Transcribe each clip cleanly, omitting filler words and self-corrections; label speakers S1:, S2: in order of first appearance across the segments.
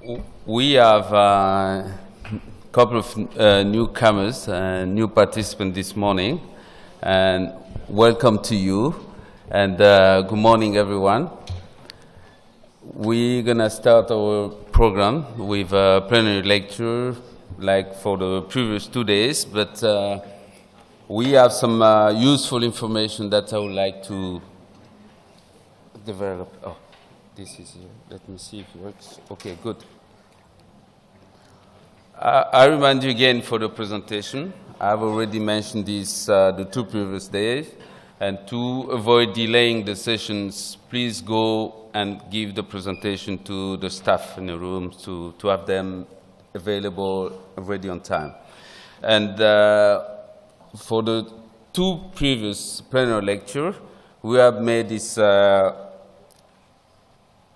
S1: We have a couple of newcomers, new participants this morning, and welcome to you, and good morning, everyone. We're going to start our program with a plenary lecture like for the previous 2 days, but we have some useful information that I would like to develop. Oh, this is here. Let me see if it works. Okay, good. I remind you again for the presentation. I've already mentioned this the 2 previous days. And to avoid delaying the sessions, please go and give the presentation to the staff in the room to have them available ready on time. And for the 2 previous plenary lectures, we have made this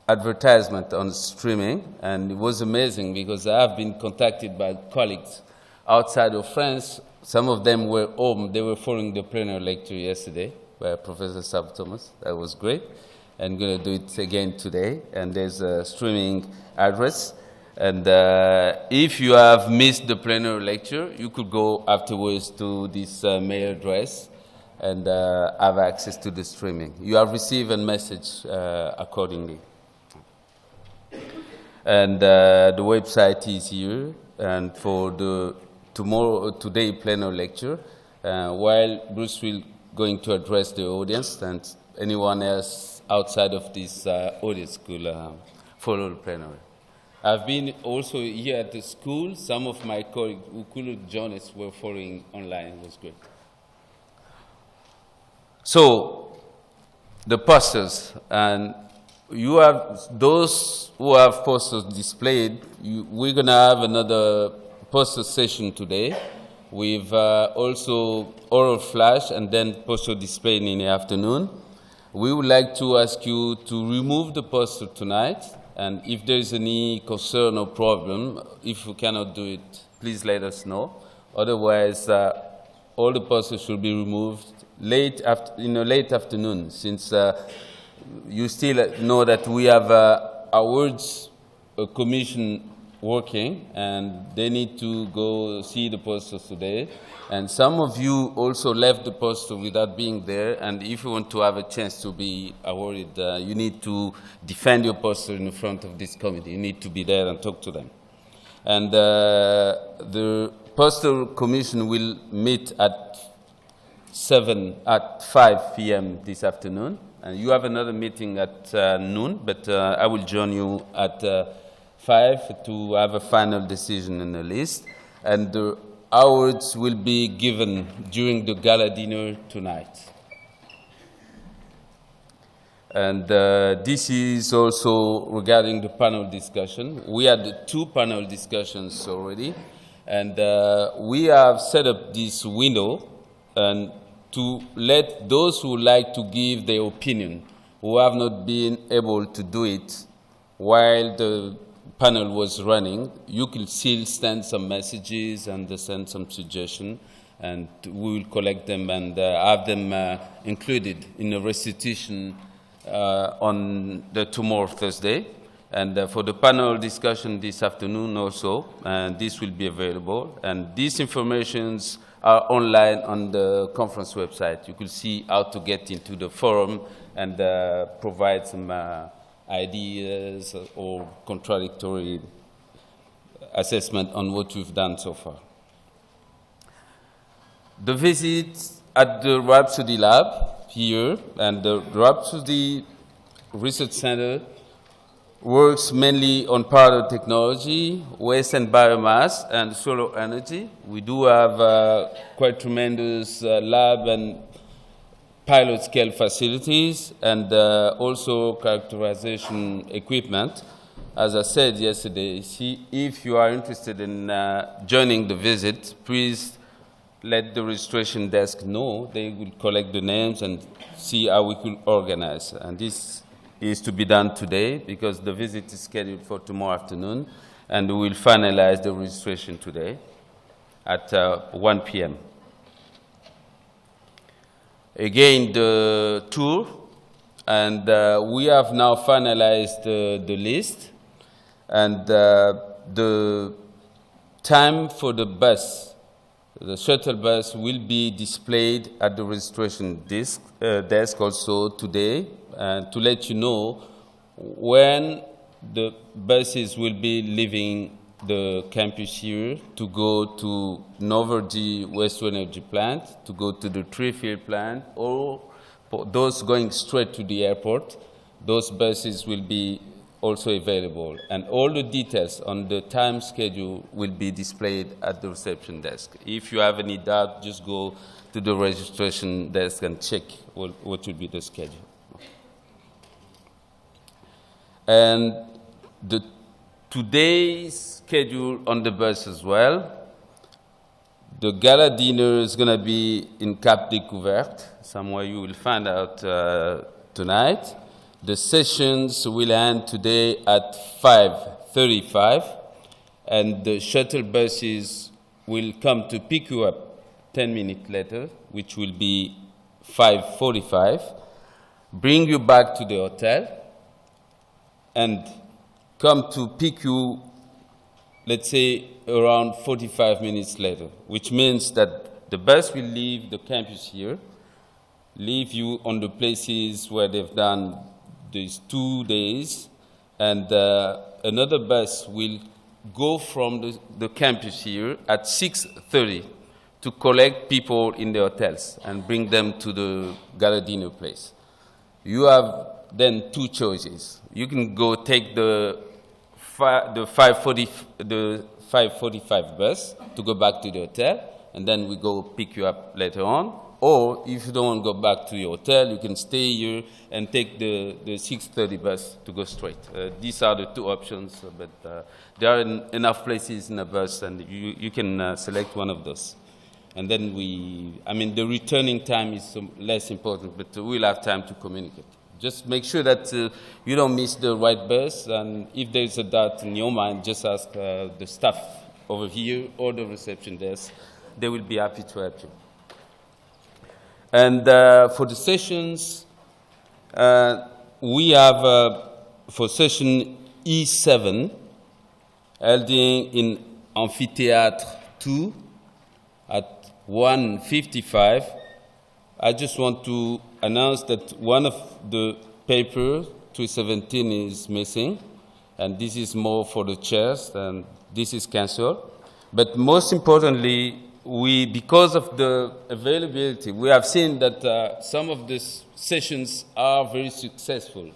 S1: advertisement on streaming, and it was amazing because I have been contacted by colleagues outside of France. Some of them were home. They were following the plenary lecture yesterday by Professor Sab Thomas. That was great. I'm going to do it again today. And there's a streaming address. And if you have missed the plenary lecture, you could go afterwards to this mail address and have access to the streaming. You have received a message accordingly. And the website is here. And for the today plenary lecture, while Bruce will going to address the audience, and anyone else outside of this audience could follow the plenary. I've been also here at the school. Some of my colleagues who couldn't join us were following online. It was great. So, the posters, and you have those who have posters displayed. We're going to have another poster session today with also oral flash and then poster display in the afternoon. We would like to ask you to remove the poster tonight, and if there is any concern or problem, if you cannot do it, please let us know. Otherwise, all the posters should be removed in the late afternoon, since you still know that we have awards commission working, and they need to go see the posters today. And some of you also left the poster without being there, and if you want to have a chance to be awarded, you need to defend your poster in front of this committee. You need to be there and talk to them. And the poster commission will meet at 5 p.m. this afternoon. And you have another meeting at noon, but I will join you at 5 to have a final decision on the list. And the awards will be given during the gala dinner tonight. And this is also regarding the panel discussion. We had 2 panel discussions already, and we have set up this window and to let those who like to give their opinion, who have not been able to do it while the panel was running, you can still send some messages and send some suggestions, and we will collect them and have them included in the restitution on the tomorrow, Thursday. And for the panel discussion this afternoon also, this will be available. And these informations are online on the conference website. You could see how to get into the forum and provide some ideas or contradictory assessment on what we've done so far. The visit at the Rhapsody Lab here, and the Rhapsody Research Center works mainly on powder technology, waste and biomass, and solar energy. We do have quite tremendous lab and pilot scale facilities, and also characterization equipment. As I said yesterday, if you are interested in joining the visit, please let the registration desk know. They will collect the names and see how we could organize. And this is to be done today because the visit is scheduled for tomorrow afternoon, and we will finalize the registration today at 1 p.m. Again, the tour, and we have now finalized the list, And the time for the bus, the shuttle bus, will be displayed at the registration desk also today, to let you know when the buses will be leaving the campus here to go to Novergy waste-to-energy plant, to go to the tree-field plant, or for those going straight to the airport. Those buses will be also available. And all the details on the time schedule will be displayed at the reception desk. If you have any doubt, just go to the registration desk and check what will be the schedule. And today's schedule on the bus as well. The gala dinner is going to be in Cap Découverte, somewhere you will find out tonight. The sessions will end today at 5:35, and the shuttle buses will come to pick you up 10 minutes later, which will be 5:45, bring you back to the hotel, and come to pick you, let's say, around 45 minutes later, which means that the bus will leave the campus here, leave you on the places where they've done these 2 days, and another bus will go from the campus here at 6:30 to collect people in the hotels and bring them to the gala dinner place. You have then 2 choices. You can go take the 5:45 bus to go back to the hotel, and then we go pick you up later on. Or if you don't want to go back to your hotel, you can stay here and take the 6:30 bus to go straight. These are the 2 options, but there are enough places in the bus, and you can select one of those. And then the returning time is less important, but we'll have time to communicate. Just make sure that you don't miss the right bus, and if there's a doubt in your mind, just ask the staff over here or the reception desk. They will be happy to help you. And for the sessions, we have for session E7, held in Amphitheatre 2 at 1:55. I just want to announce that one of the paper, 317, is missing, and this is more for the chairs, and this is canceled. But most importantly, because of the availability, we have seen that some of the sessions are very successful.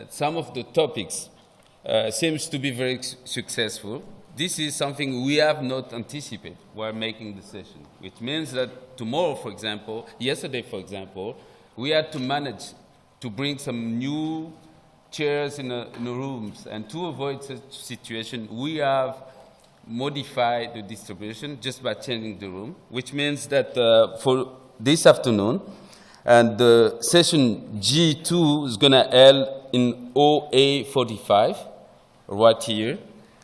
S1: Some of the topics seems to be very successful. This is something we have not anticipated while making the session, which means that tomorrow, for example, yesterday, for example, we had to manage to bring some new chairs in the rooms, and to avoid such situation, we have modify the distribution just by changing the room, which means that for this afternoon, and the session G2 is going to held in OA45, right here,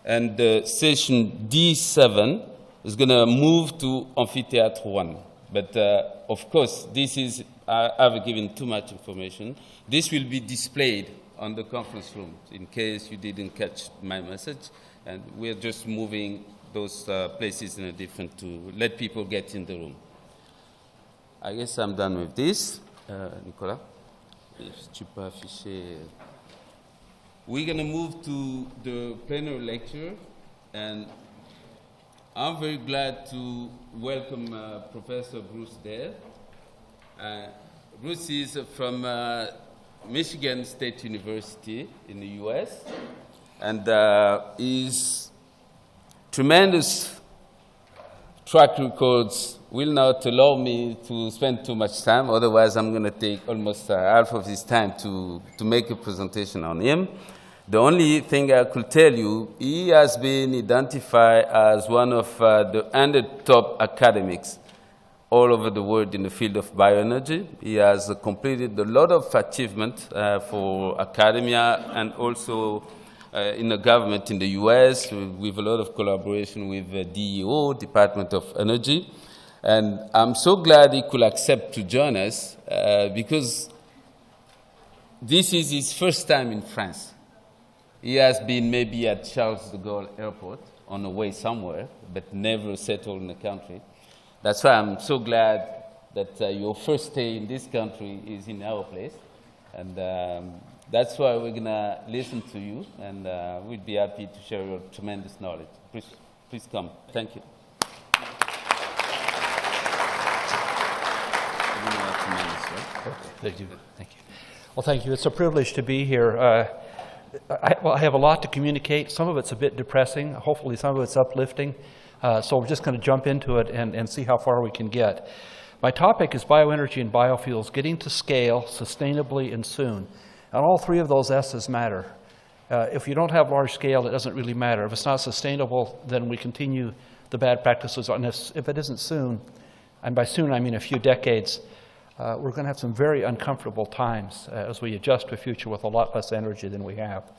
S1: and the session D7 is going to move to Amphitheatre 1. But of course, this is, I've given too much information. This will be displayed on the conference room in case you didn't catch my message. And we're just moving those places in a different to let people get in the room. I guess I'm done with this. Nicolas, if tu peux afficher. We're going to move to the plenary lecture, and I'm very glad to welcome Professor Bruce there. Bruce is from Michigan State University in the U.S., and his tremendous track records will not allow me to spend too much time. Otherwise, I'm going to take almost half of his time to make a presentation on him. The only thing I could tell you, he has been identified as one of the 100 top academics all over the world in the field of bioenergy. He has completed a lot of achievement for academia and also in the government in the US, with a lot of collaboration with DEO, Department of Energy. And I'm so glad he could accept to join us because this is his first time in France. He has been maybe at Charles de Gaulle Airport on the way somewhere, but never settled in the country. That's why I'm so glad that your first stay in this country is in our place. And that's why we're going to listen to you, and we'd be happy to share your tremendous knowledge. Please come. Thank you.
S2: Thank you. Thank you. Well, thank you. It's a privilege to be here. I have a lot to communicate. Some of it's a bit depressing. Hopefully some of it's uplifting. So we're just going to jump into it and see how far we can get. My topic is bioenergy and biofuels, getting to scale sustainably and soon. And all three of those S's matter. If you don't have large scale, it doesn't really matter. If it's not sustainable, then we continue the bad practices. And if it isn't soon, and by soon I mean a few decades, we're going to have some very uncomfortable times as we adjust to a future with a lot less energy than we have.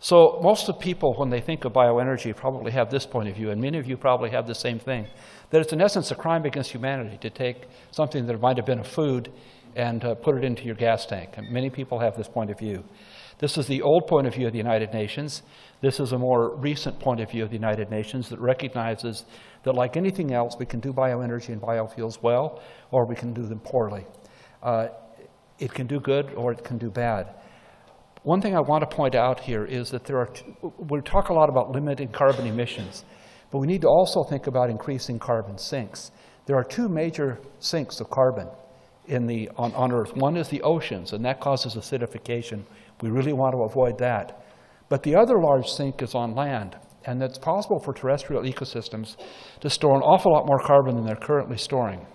S2: So most of the people, when they think of bioenergy, probably have this point of view, and many of you probably have the same thing, that it's in essence a crime against humanity to take something that might have been a food and put it into your gas tank. And many people have this point of view. This is the old point of view of the United Nations. This is a more recent point of view of the United Nations that recognizes that, like anything else, we can do bioenergy and biofuels well, or we can do them poorly. It can do good, or it can do bad. One thing I want to point out here is that we talk a lot about limiting carbon emissions, but we need to also think about increasing carbon sinks. There are two major sinks of carbon on Earth. One is the oceans, and that causes acidification. We really want to avoid that. But the other large sink is on land, and it's possible for terrestrial ecosystems to store an awful lot more carbon than they're currently storing.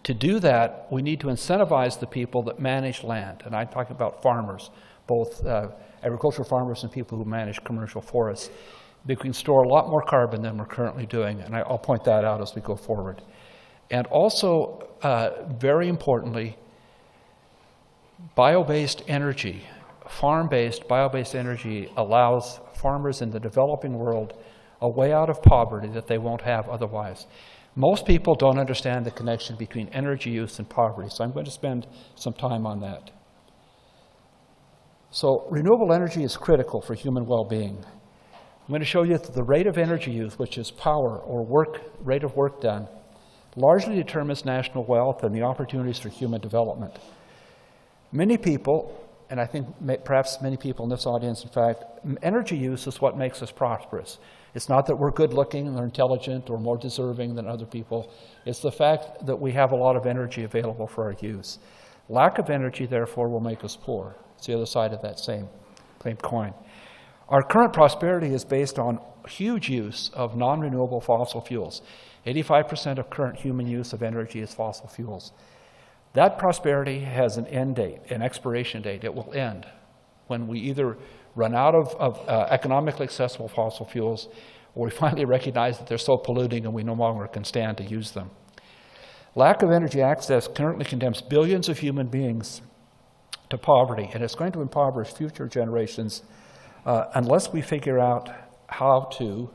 S2: To do that, we need to incentivize the people that manage land, and I'm talking about farmers, both agricultural farmers and people who manage commercial forests. We can store a lot more carbon than we're currently doing, and I'll point that out as we go forward. And also, very importantly, bio-based energy, farm-based, bio-based energy allows farmers in the developing world a way out of poverty that they won't have otherwise. Most people don't understand the connection between energy use and poverty, so I'm going to spend some time on that. So renewable energy is critical for human well-being. I'm going to show you that the rate of energy use, which is power or rate of work done, largely determines national wealth and the opportunities for human development. Many people, and I think perhaps many people in this audience, in fact, energy use is what makes us prosperous. It's not that we're good looking or intelligent or more deserving than other people. It's the fact that we have a lot of energy available for our use. Lack of energy, therefore, will make us poor. It's the other side of that same coin. Our current prosperity is based on huge use of non-renewable fossil fuels. 85% of current human use of energy is fossil fuels. That prosperity has an end date, an expiration date. It will end when we either run out of economically accessible fossil fuels, or we finally recognize that they're so polluting and we no longer can stand to use them. Lack of energy access currently condemns billions of human beings to poverty, and it's going to impoverish future generations unless we figure out how to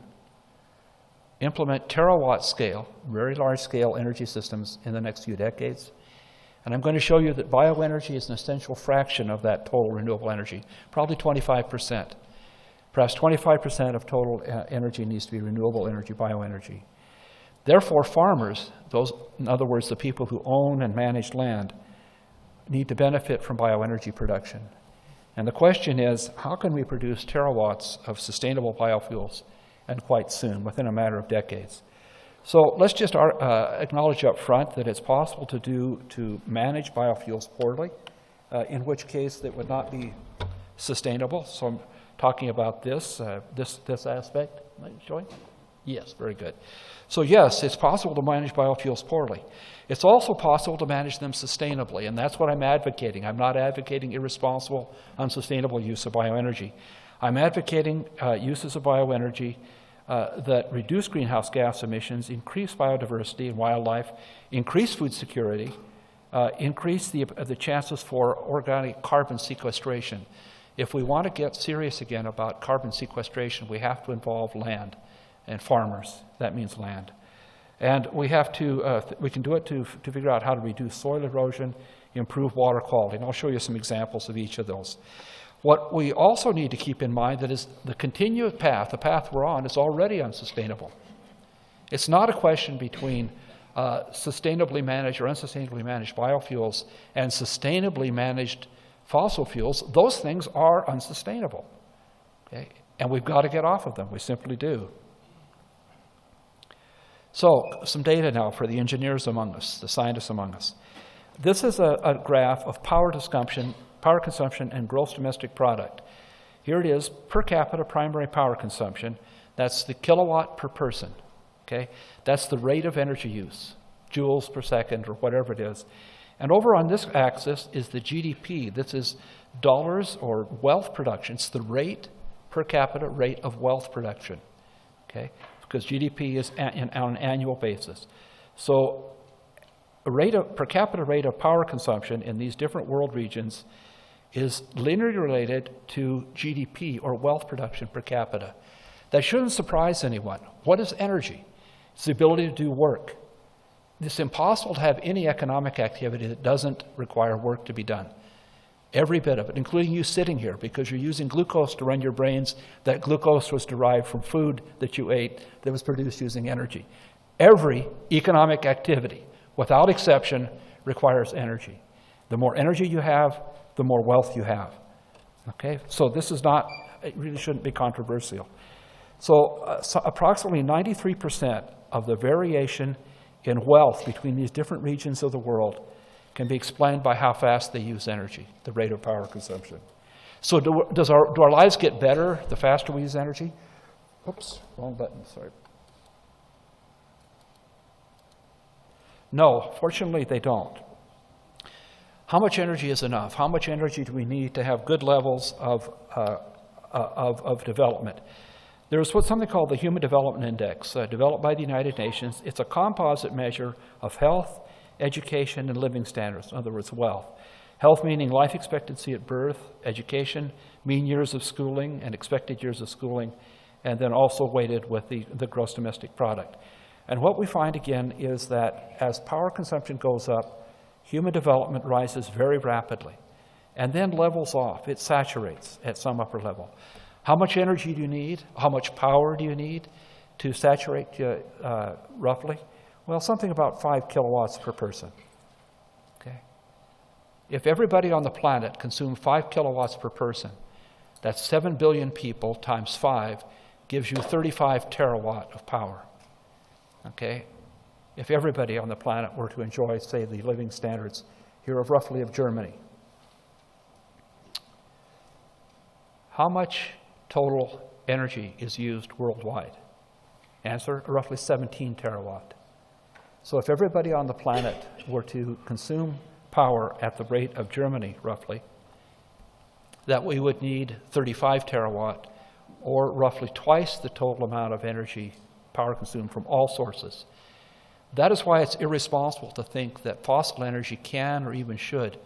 S2: implement terawatt scale, very large scale energy systems in the next few decades. And I'm going to show you that bioenergy is an essential fraction of that total renewable energy, probably 25%. Perhaps 25% of total energy needs to be renewable energy, bioenergy. Therefore, farmers, in other words, the people who own and manage land, need to benefit from bioenergy production. And the question is, how can we produce terawatts of sustainable biofuels, and quite soon, within a matter of decades? So let's just acknowledge up front that it's possible to manage biofuels poorly, in which case it would not be sustainable. So I'm talking about this aspect. Am I showing? Yes, very good. So yes, it's possible to manage biofuels poorly. It's also possible to manage them sustainably, and that's what I'm advocating. I'm not advocating irresponsible, unsustainable use of bioenergy. I'm advocating uses of bioenergy that reduce greenhouse gas emissions, increase biodiversity and wildlife, increase food security, increase the chances for organic carbon sequestration. If we want to get serious again about carbon sequestration, we have to involve land and farmers. That means land. And we have to, we can do it to figure out how to reduce soil erosion, improve water quality. And I'll show you some examples of each of those. What we also need to keep in mind that is the continuous path, the path we're on, is already unsustainable. It's not a question between sustainably managed or unsustainably managed biofuels and sustainably managed fossil fuels. Those things are unsustainable. Okay? And we've got to get off of them. We simply do. So, some data now for the engineers among us, the scientists among us. This is a graph of power consumption and gross domestic product. Here it is, per capita primary power consumption. That's the kilowatt per person. Okay? That's the rate of energy use, joules per second or whatever it is. And over on this axis is the GDP. This is dollars or wealth production. It's the rate, per capita rate of wealth production. Okay? Because GDP is on an annual basis. So per capita rate of power consumption in these different world regions is linearly related to GDP or wealth production per capita. That shouldn't surprise anyone. What is energy? It's the ability to do work. It's impossible to have any economic activity that doesn't require work to be done. Every bit of it, including you sitting here, because you're using glucose to run your brains. That glucose was derived from food that you ate that was produced using energy. Every economic activity, without exception, requires energy. The more energy you have, the more wealth you have. Okay? So this is not, it really shouldn't be controversial. So approximately 93% of the variation in wealth between these different regions of the world can be explained by how fast they use energy, the rate of power consumption. So do our lives get better the faster we use energy? Oops, wrong button, sorry. No, fortunately they don't. How much energy is enough? How much energy do we need to have good levels of development? There's something called the Human Development Index, developed by the United Nations. It's a composite measure of health, education, and living standards, in other words, wealth. Health meaning life expectancy at birth, education, mean years of schooling and expected years of schooling, and then also weighted with the gross domestic product. And what we find again is that as power consumption goes up, human development rises very rapidly and then levels off. It saturates at some upper level. How much energy do you need? How much power do you need to saturate roughly? Well, something about 5 kilowatts per person. Okay. If everybody on the planet consumed 5 kilowatts per person, that's 7 billion people times 5 gives you 35 terawatt of power. Okay. If everybody on the planet were to enjoy, say, the living standards here of roughly of Germany. How much total energy is used worldwide? Answer, roughly 17 terawatt. So if everybody on the planet were to consume power at the rate of Germany, roughly, that we would need 35 terawatt, or roughly twice the total amount of energy, power consumed from all sources. That is why it's irresponsible to think that fossil energy can or even should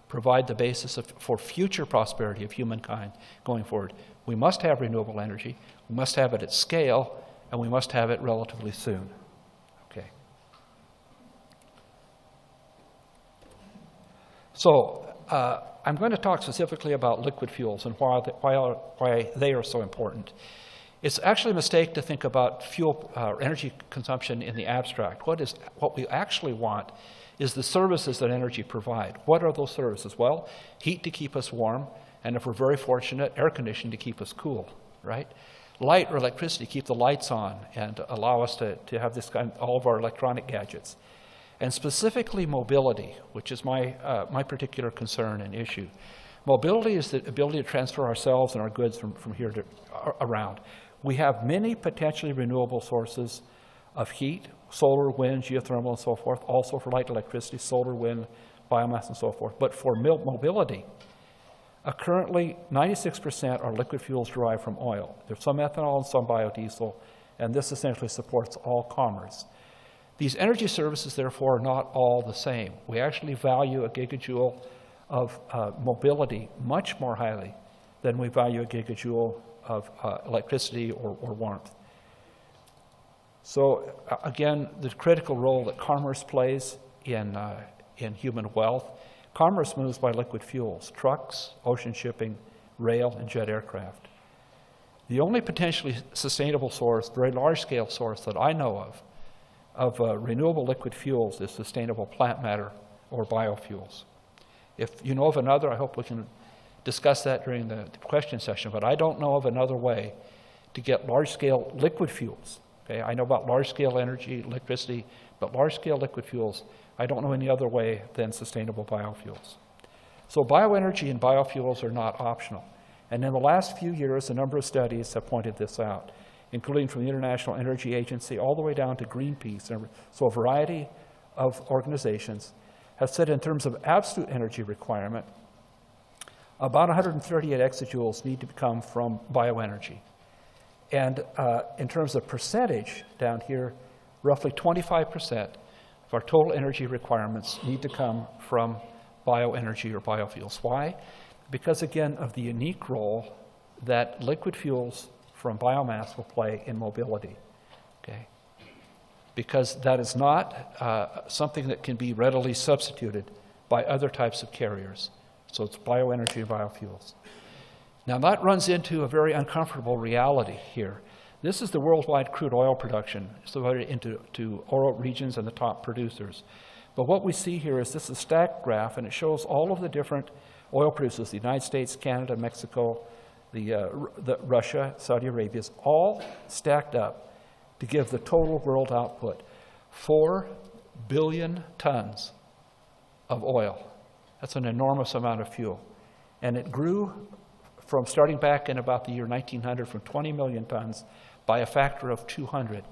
S2: provide the basis for future prosperity of humankind going forward. We must have renewable energy, we must have it at scale, and we must have it relatively soon. Okay. So I'm going to talk specifically about liquid fuels and why they are so important. It's actually a mistake to think about fuel energy consumption in the abstract. What we actually want is the services that energy provide. What are those services? Well, heat to keep us warm, and if we're very fortunate, air conditioning to keep us cool, right? Light or electricity to keep the lights on and allow us to have this all of our electronic gadgets. And specifically mobility, which is my particular concern and issue. Mobility is the ability to transfer ourselves and our goods from here to around. We have many potentially renewable sources of heat, solar, wind, geothermal, and so forth, also for light electricity, solar, wind, biomass, and so forth. But for mobility, currently 96% are liquid fuels derived from oil. There's some ethanol and some biodiesel, and this essentially supports all commerce. These energy services, therefore, are not all the same. We actually value a gigajoule of mobility much more highly than we value a gigajoule of electricity or warmth. So again, the critical role that commerce plays in human wealth. Commerce moves by liquid fuels, trucks, ocean shipping, rail, and jet aircraft. The only potentially sustainable source, very large-scale source that I know of renewable liquid fuels is sustainable plant matter or biofuels. If you know of another, I hope we can discuss that during the question session, but I don't know of another way to get large-scale liquid fuels. Okay? I know about large-scale energy, electricity, but large-scale liquid fuels, I don't know any other way than sustainable biofuels. So bioenergy and biofuels are not optional. And in the last few years, a number of studies have pointed this out, including from the International Energy Agency all the way down to Greenpeace. So a variety of organizations have said in terms of absolute energy requirement, about 138 exajoules need to come from bioenergy. And in terms of percentage down here, roughly 25% of our total energy requirements need to come from bioenergy or biofuels. Why? Because, again, of the unique role that liquid fuels from biomass will play in mobility. Okay? Because that is not something that can be readily substituted by other types of carriers. So it's bioenergy and biofuels. Now that runs into a very uncomfortable reality here. This is the worldwide crude oil production, divided into oil regions and the top producers. But what we see here is this is a stacked graph, and it shows all of the different oil producers, the United States, Canada, Mexico, the Russia, Saudi Arabia, all stacked up to give the total world output, 4 billion tons of oil. That's an enormous amount of fuel. And it grew from starting back in about the year 1900 from 20 million tons by a factor of 200.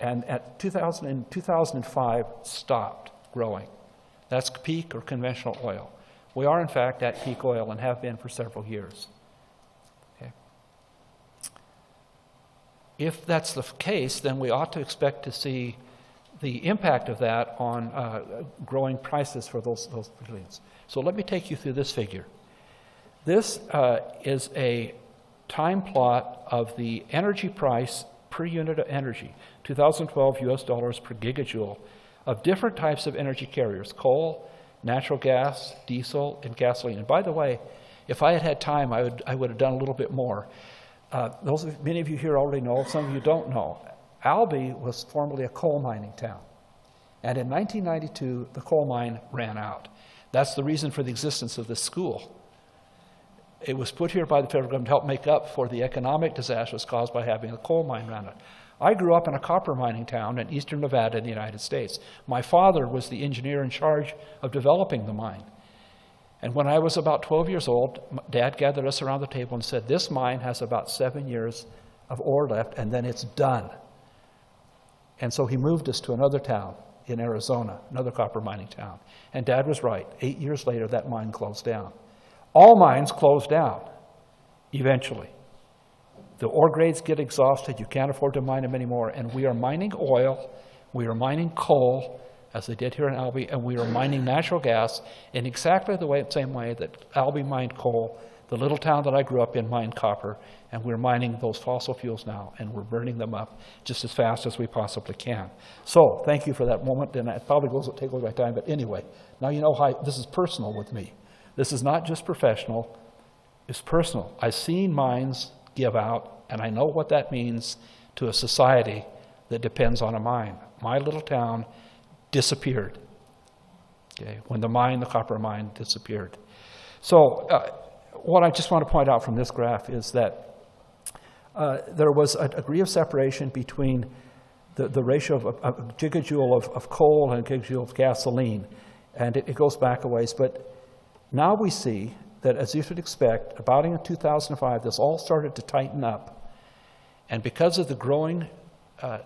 S2: And at 2005, stopped growing. That's peak or conventional oil. We are, in fact, at peak oil and have been for several years. Okay. If that's the case, then we ought to expect to see the impact of that on growing prices for those ingredients. So let me take you through this figure. This is a time plot of the energy price per unit of energy, 2012 US dollars per gigajoule, of different types of energy carriers, coal, natural gas, diesel, and gasoline. And by the way, if I had had time, I would have done a little bit more. Many of you here already know, some of you don't know. Albee was formerly a coal mining town. And in 1992, the coal mine ran out. That's the reason for the existence of this school. It was put here by the federal government to help make up for the economic disasters caused by having a coal mine run out. I grew up in a copper mining town in eastern Nevada in the United States. My father was the engineer in charge of developing the mine. And when I was about 12 years old, Dad gathered us around the table and said, this mine has about 7 years of ore left, and then it's done. And so he moved us to another town in Arizona, another copper mining town. And Dad was right. 8 years later, that mine closed down. All mines close down, eventually. The ore grades get exhausted, you can't afford to mine them anymore, and we are mining oil, we are mining coal, as they did here in Albee, and we are mining natural gas in exactly the same way that Albee mined coal, the little town that I grew up in mined copper, and we're mining those fossil fuels now, and we're burning them up just as fast as we possibly can. So, thank you for that moment, and it probably will take away my time, but anyway, now you know how this is personal with me. This is not just professional, it's personal. I've seen mines give out, and I know what that means to a society that depends on a mine. My little town disappeared, okay, when the copper mine disappeared. So what I just want to point out from this graph is that there was a degree of separation between the ratio of a gigajoule of coal and a gigajoule of gasoline, and it goes back a ways, but now we see that, as you should expect, about in 2005, this all started to tighten up. And because of the growing,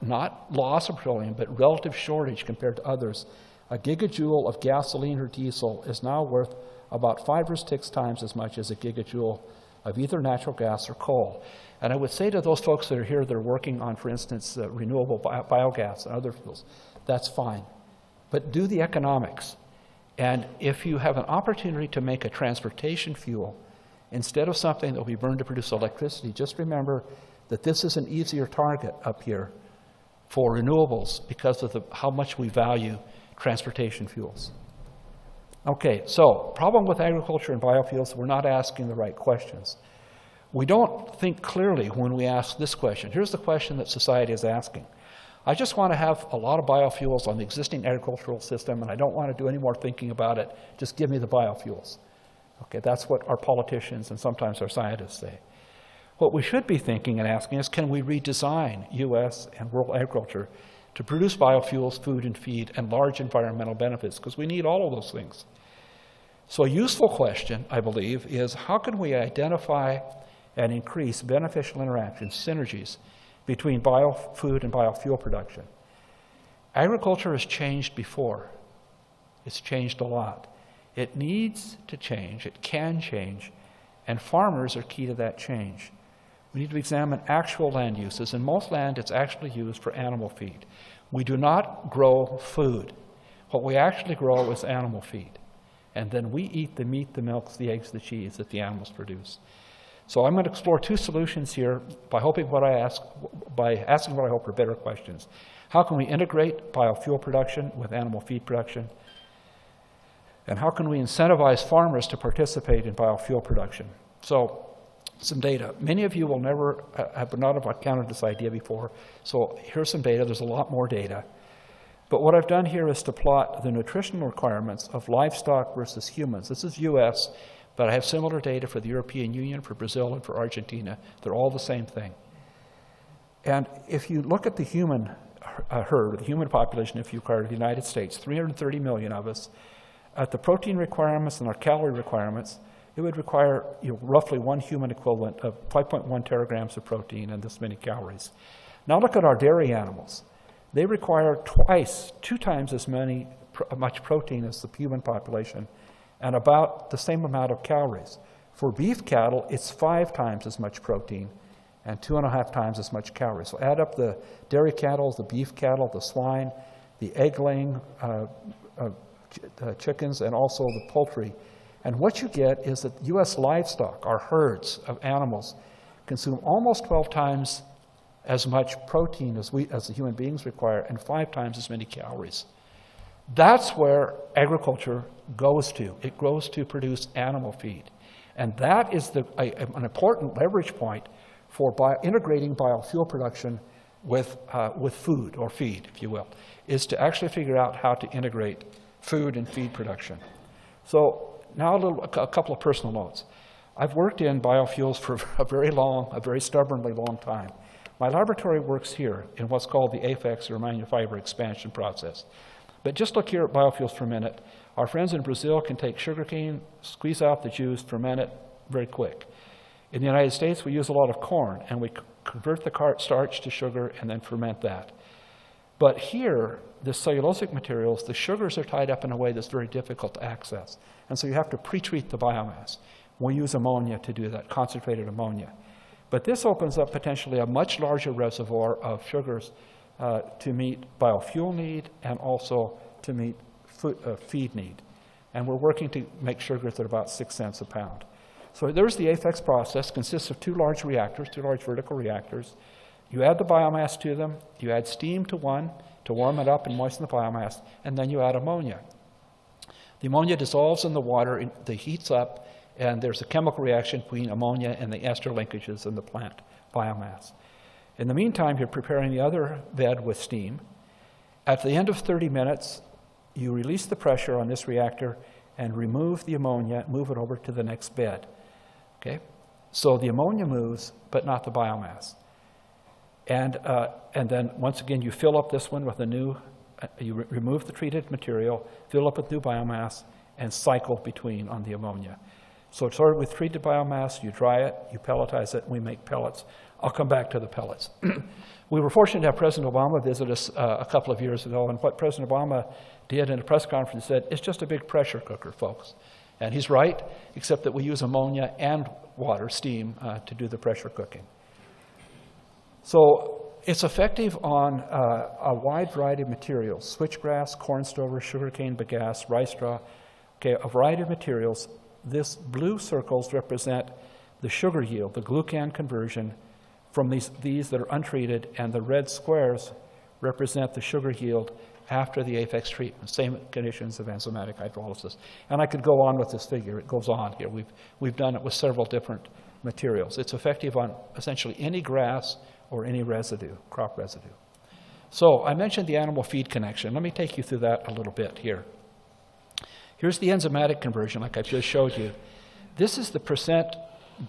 S2: not loss of petroleum, but relative shortage compared to others, a gigajoule of gasoline or diesel is now worth about 5 or 6 times as much as a gigajoule of either natural gas or coal. And I would say to those folks that are here that are working on, for instance, renewable biogas and other fuels, that's fine. But do the economics. And if you have an opportunity to make a transportation fuel instead of something that will be burned to produce electricity, just remember that this is an easier target up here for renewables because of how much we value transportation fuels. Okay, so problem with agriculture and biofuels, we're not asking the right questions. We don't think clearly when we ask this question. Here's the question that society is asking. I just want to have a lot of biofuels on the existing agricultural system, and I don't want to do any more thinking about it. Just give me the biofuels. Okay, that's what our politicians and sometimes our scientists say. What we should be thinking and asking is, can we redesign U.S. and world agriculture to produce biofuels, food and feed, and large environmental benefits? Because we need all of those things. So a useful question, I believe, is how can we identify and increase beneficial interactions, synergies, between biofood and biofuel production? Agriculture has changed before. It's changed a lot. It needs to change, it can change, and farmers are key to that change. We need to examine actual land uses. In most land, it's actually used for animal feed. We do not grow food. What we actually grow is animal feed. And then we eat the meat, the milk, the eggs, the cheese that the animals produce. So I'm going to explore two solutions here by asking what I hope are better questions. How can we integrate biofuel production with animal feed production? And how can we incentivize farmers to participate in biofuel production? So some data. Many of you will never have encountered this idea before. So here's some data. There's a lot more data. But what I've done here is to plot the nutritional requirements of livestock versus humans. This is US, but I have similar data for the European Union, for Brazil, and for Argentina. They're all the same thing. And if you look at the human herd, the human population, if you regard the United States, 330 million of us, at the protein requirements and our calorie requirements, it would require roughly one human equivalent of 5.1 teragrams of protein and this many calories. Now look at our dairy animals. They require two times as much protein as the human population and about the same amount of calories. For beef cattle, it's 5 times as much protein and 2.5 times as much calories. So add up the dairy cattle, the beef cattle, the swine, the egg-laying chickens, and also the poultry. And what you get is that U.S. livestock, our herds of animals, consume almost 12 times as much protein as the human beings require and 5 times as many calories. That's where agriculture goes to. It goes to produce animal feed. And that is an important leverage point for integrating biofuel production with food, or feed, if you will, is to actually figure out how to integrate food and feed production. So now a couple of personal notes. I've worked in biofuels for a very stubbornly long time. My laboratory works here in what's called the AFEX, or amino fiber expansion process. But just look here at biofuels for a minute. Our friends in Brazil can take sugarcane, squeeze out the juice, ferment it very quick. In the United States, we use a lot of corn, and we convert the starch to sugar and then ferment that. But here, the cellulosic materials, the sugars are tied up in a way that's very difficult to access. And so you have to pre-treat the biomass. We use ammonia to do that, concentrated ammonia. But this opens up potentially a much larger reservoir of sugars to meet biofuel need and also to meet feed need. And we're working to make sugars at about 6 cents a pound. So there's the AFEX process. Consists of two large vertical reactors. You add the biomass to them, you add steam to one to warm it up and moisten the biomass, and then you add ammonia. The ammonia dissolves in the water, it heats up, and there's a chemical reaction between ammonia and the ester linkages in the plant biomass. In the meantime, you're preparing the other bed with steam. At the end of 30 minutes, you release the pressure on this reactor and remove the ammonia, move it over to the next bed. Okay? So the ammonia moves, but not the biomass. And then once again, you fill up this one with a new, you remove the treated material, fill up with new biomass, and cycle between on the ammonia. So it started with treated biomass, you dry it, you pelletize it, and we make pellets. I'll come back to the pellets. We were fortunate to have President Obama visit us a couple of years ago, and what President Obama did in a press conference said, it's just a big pressure cooker, folks. And he's right, except that we use ammonia and water, steam, to do the pressure cooking. So it's effective on a wide variety of materials: switchgrass, corn stover, sugarcane bagasse, rice straw, okay, a variety of materials. This blue circles represent the sugar yield, the glucan conversion from these that are untreated, and the red squares represent the sugar yield after the Apex treatment, same conditions of enzymatic hydrolysis. And I could go on with this figure. It goes on here. We've done it with several different materials. It's effective on essentially any grass or any residue, crop residue. So I mentioned the animal feed connection. Let me take you through that a little bit here. Here's the enzymatic conversion, like I just showed you. This is the percent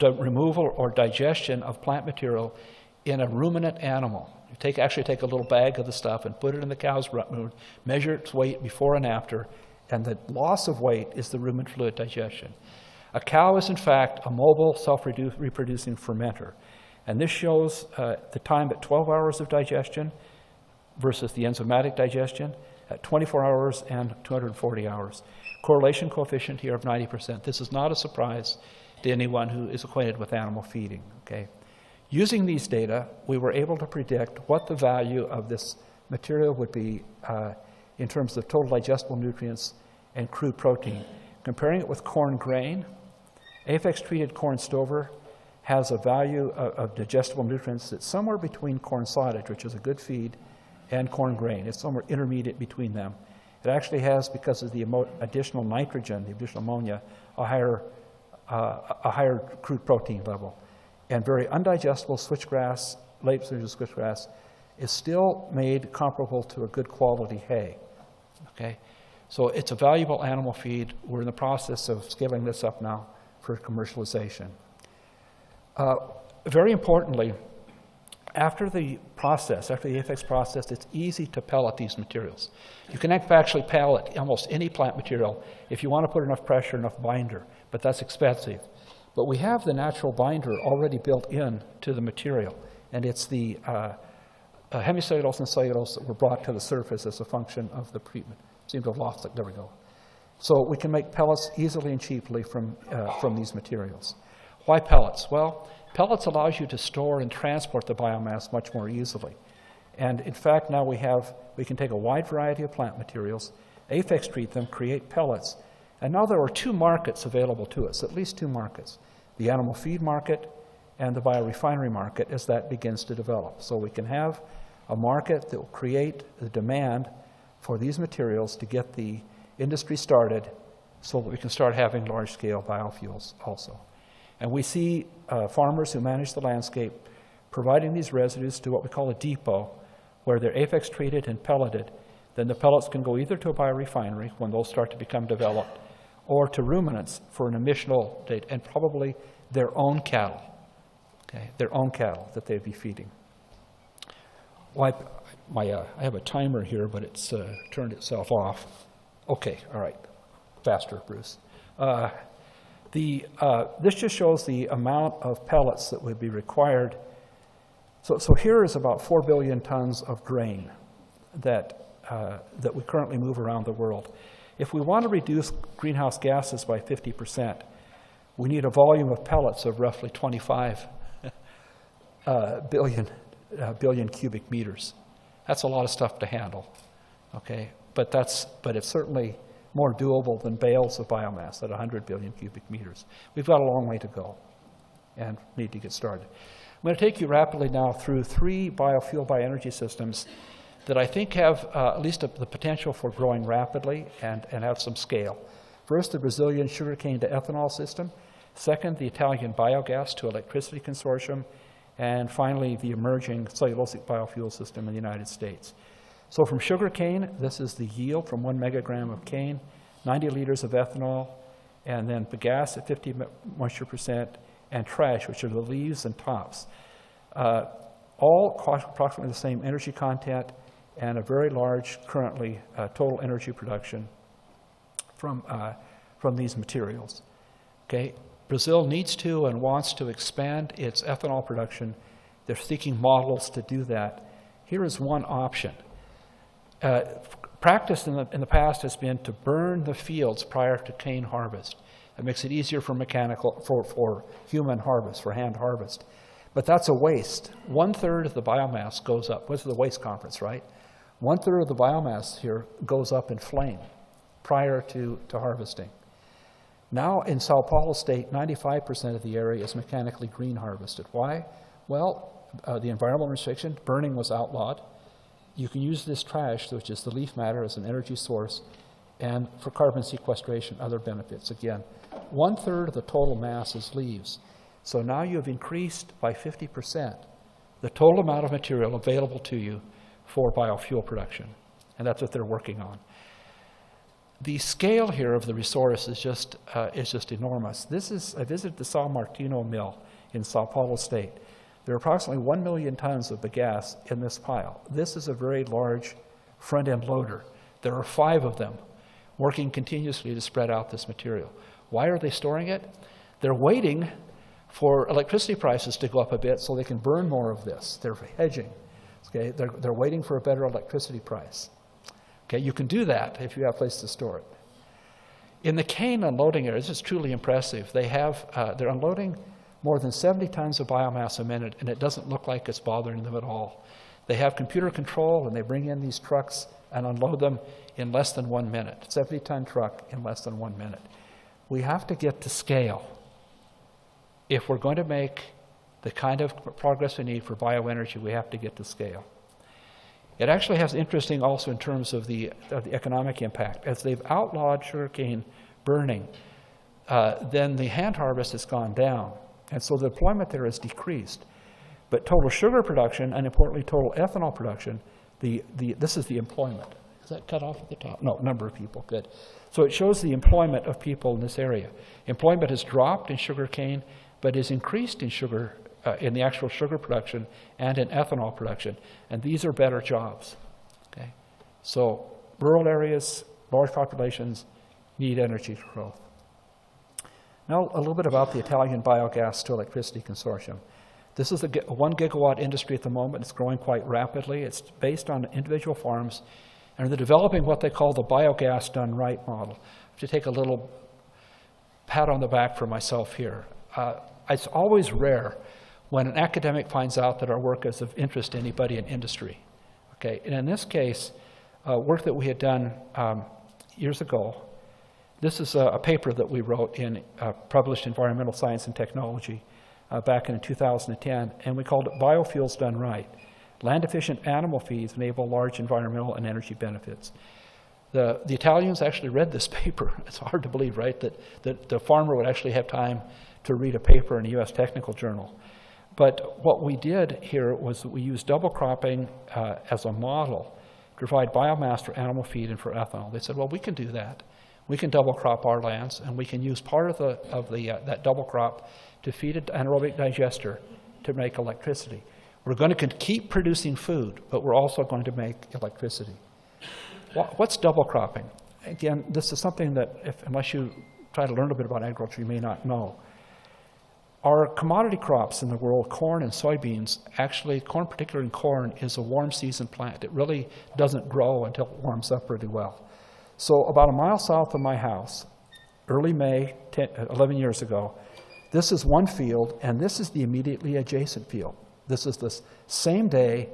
S2: removal or digestion of plant material in a ruminant animal. You actually take a little bag of the stuff and put it in the cow's rumen, measure its weight before and after, and the loss of weight is the rumen fluid digestion. A cow is, in fact, a mobile, self-reproducing fermenter. And this shows the time at 12 hours of digestion versus the enzymatic digestion at 24 hours and 240 hours. Correlation coefficient here of 90%. This is not a surprise to anyone who is acquainted with animal feeding. Okay? Using these data, we were able to predict what the value of this material would be in terms of total digestible nutrients and crude protein. Comparing it with corn grain, Apex-treated corn stover has a value of digestible nutrients that's somewhere between corn silage, which is a good feed, and corn grain. It's somewhere intermediate between them. It actually has, because of the additional nitrogen, the additional ammonia, a higher crude protein level. And very undigestible switchgrass, late switchgrass, is still made comparable to a good quality hay. Okay? So it's a valuable animal feed. We're in the process of scaling this up now for commercialization. Very importantly, after the Apex process, it's easy to pellet these materials. You can actually pellet almost any plant material if you want to put enough pressure, enough binder, but that's expensive. But we have the natural binder already built in to the material, and it's the hemicellulose and cellulose that were brought to the surface as a function of the treatment. Seem to have lost it. There we go. So we can make pellets easily and cheaply from these materials. Why pellets? Well, pellets allows you to store and transport the biomass much more easily. And in fact, now we can take a wide variety of plant materials, Apex treat them, create pellets, and now there are two markets available to us, at least two markets, the animal feed market and the biorefinery market as that begins to develop. So we can have a market that will create the demand for these materials to get the industry started so that we can start having large-scale biofuels also. And we see farmers who manage the landscape providing these residues to what we call a depot, where they're Apex treated and pelleted. Then the pellets can go either to a biorefinery when those start to become developed, or to ruminants for an emissional date, and probably their own cattle, okay, their own cattle that they'd be feeding. Well, I have a timer here, but it's turned itself off. Okay, all right, faster, Bruce. This just shows the amount of pellets that would be required. So here is about 4 billion tons of grain that we currently move around the world. If we want to reduce greenhouse gases by 50%, we need a volume of pellets of roughly 25 billion cubic meters. That's a lot of stuff to handle, okay? But it's certainly more doable than bales of biomass at 100 billion cubic meters. We've got a long way to go and need to get started. I'm going to take you rapidly now through 3 biofuel bioenergy systems that I think have at least the potential for growing rapidly and have some scale. First, the Brazilian sugarcane to ethanol system. Second, the Italian biogas to electricity consortium. And finally, the emerging cellulosic biofuel system in the United States. So from sugarcane, this is the yield from 1 megagram of cane, 90 liters of ethanol, and then bagasse at 50 moisture percent, and trash, which are the leaves and tops. All approximately the same energy content and a very large, currently, total energy production from these materials. Okay? Brazil needs to and wants to expand its ethanol production. They're seeking models to do that. Here is one option. Practice in the past has been to burn the fields prior to cane harvest. That makes it easier for human harvest, for hand harvest. But that's a waste. 1/3 of the biomass goes up. This is the waste conference, right? 1/3 of the biomass here goes up in flame prior to harvesting. Now in Sao Paulo State, 95% of the area is mechanically green harvested. Why? Well, the environmental restriction, burning was outlawed. You can use this trash, which is the leaf matter, as an energy source, and for carbon sequestration, other benefits. Again, 1/3 of the total mass is leaves. So now you've increased by 50% the total amount of material available to you for biofuel production. And that's what they're working on. The scale here of the resource is just enormous. I visited the São Martinho mill in Sao Paulo State. There are approximately 1 million tons of bagasse in this pile. This is a very large front-end loader. There are 5 of them working continuously to spread out this material. Why are they storing it? They're waiting for electricity prices to go up a bit so they can burn more of this. They're hedging. Okay? They're waiting for a better electricity price. Okay? You can do that if you have a place to store it. In the cane unloading area, this is truly impressive. They're unloading more than 70 tons of biomass a minute, and it doesn't look like it's bothering them at all. They have computer control, and they bring in these trucks and unload them in less than 1 minute. 70-ton truck in less than 1 minute. We have to get to scale if we're going to make the kind of progress we need for bioenergy. We have to get to scale. It actually has interesting also in terms of the economic impact. As they've outlawed sugarcane burning, then the hand harvest has gone down. And so the deployment there has decreased. But total sugar production, and importantly total ethanol production, this is the employment. Is that cut off at the top? No, number of people, good. So it shows the employment of people in this area. Employment has dropped in sugarcane, but is increased in sugar, in the actual sugar production and in ethanol production. And these are better jobs. Okay? So rural areas, large populations need energy growth. Now a little bit about the Italian Biogas to Electricity Consortium. This is a 1 gigawatt industry at the moment. It's growing quite rapidly. It's based on individual farms, and they're developing what they call the biogas done right model. I have to take a little pat on the back for myself here. It's always rare when an academic finds out that our work is of interest to anybody in industry. Okay, and in this case, work that we had done years ago. This is a paper that we wrote in published Environmental Science and Technology back in 2010, and we called it Biofuels Done Right. Land-efficient animal feeds enable large environmental and energy benefits. The Italians actually read this paper. It's hard to believe, right, that the farmer would actually have time to read a paper in a U.S. technical journal. But what we did here was that we used double cropping as a model to provide biomass for animal feed and for ethanol. They said, well, we can do that. We can double crop our lands, and we can use part of that double crop to feed an anaerobic digester to make electricity. We're going to keep producing food, but we're also going to make electricity. What's double cropping? Again, this is something that, unless you try to learn a bit about agriculture, you may not know. Our commodity crops in the world, corn and soybeans, actually, corn, particularly in corn, is a warm season plant. It really doesn't grow until it warms up really well. So about a mile south of my house, early May, 11 years ago, this is one field, and this is the immediately adjacent field. This is the same day,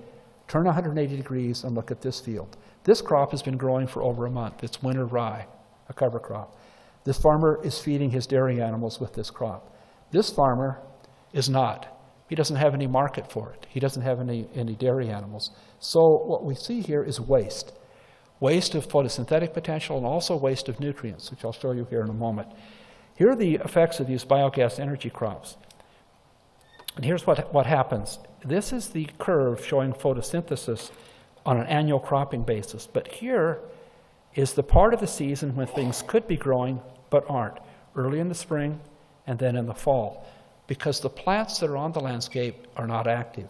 S2: turn 180 degrees and look at this field. This crop has been growing for over a month. It's winter rye, a cover crop. This farmer is feeding his dairy animals with this crop. This farmer is not. He doesn't have any market for it. He doesn't have any dairy animals. So what we see here is waste. Waste of photosynthetic potential and also waste of nutrients, which I'll show you here in a moment. Here are the effects of these biogas energy crops. And here's what happens. This is the curve showing photosynthesis on an annual cropping basis. But here is the part of the season when things could be growing but aren't, early in the spring and then in the fall, because the plants that are on the landscape are not active.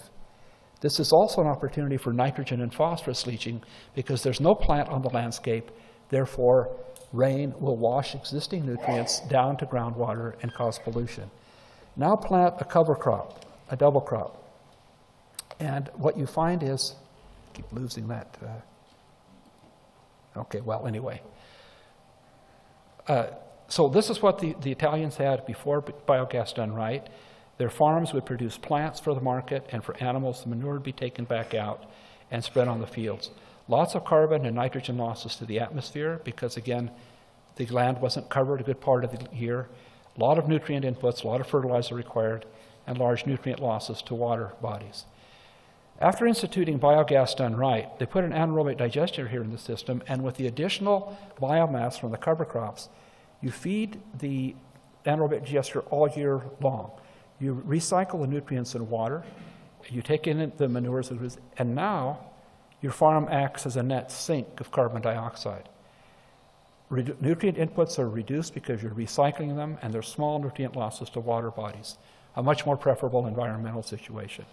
S2: This is also an opportunity for nitrogen and phosphorus leaching because there's no plant on the landscape, therefore rain will wash existing nutrients down to groundwater and cause pollution. Now plant a cover crop, a double crop. And what you find is, I keep losing that. Okay, well, anyway. So this is what the Italians had before biogas done right. Their farms would produce plants for the market, and for animals, the manure would be taken back out and spread on the fields. Lots of carbon and nitrogen losses to the atmosphere because, again, the land wasn't covered a good part of the year. A lot of nutrient inputs, a lot of fertilizer required, and large nutrient losses to water bodies. After instituting biogas done right, they put an anaerobic digester here in the system, and with the additional biomass from the cover crops, you feed the anaerobic digester all year long. You recycle the nutrients in water, you take in the manures, and now your farm acts as a net sink of carbon dioxide. Nutrient inputs are reduced because you're recycling them, and there's small nutrient losses to water bodies, a much more preferable environmental situation.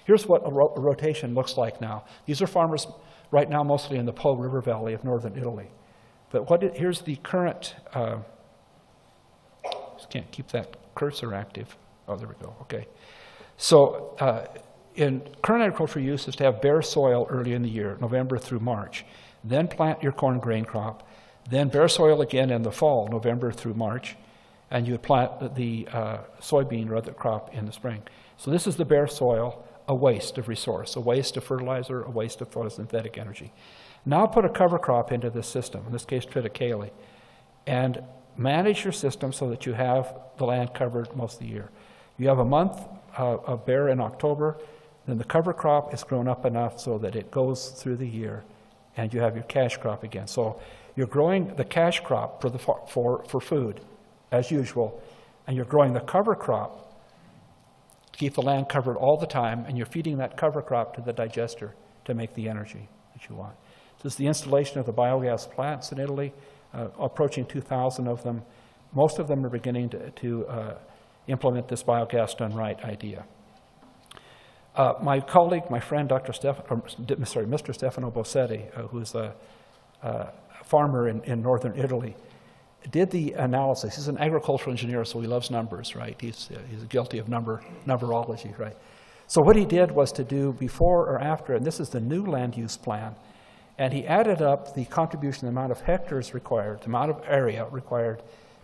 S2: Here's what a rotation looks like now. These are farmers right now mostly in the Po River Valley of northern Italy. But here's the current, just can't keep that cursor active. Oh, there we go, okay. So in current agricultural use is to have bare soil early in the year, November through March. Then plant your corn grain crop. Then bare soil again in the fall, November through March. And you would plant the soybean or other crop in the spring. So this is the bare soil, a waste of resource, a waste of fertilizer, a waste of photosynthetic energy. Now put a cover crop into this system, in this case triticale, and manage your system so that you have the land covered most of the year. You have a month of bare in October, then the cover crop is grown up enough so that it goes through the year, and you have your cash crop again. So you're growing the cash crop for food, as usual, and you're growing the cover crop to keep the land covered all the time, and you're feeding that cover crop to the digester to make the energy that you want. This is the installation of the biogas plants in Italy, approaching 2,000 of them. Most of them are beginning to implement this biogas done right idea. My colleague, my friend, Mr. Stefano Bossetti, who's a farmer in northern Italy, did the analysis. He's an agricultural engineer, so he loves numbers, right? He's guilty of numberology, right? So what he did was to do before or after, and this is the new land use plan, and he added up the contribution, the amount of hectares required, the amount of area required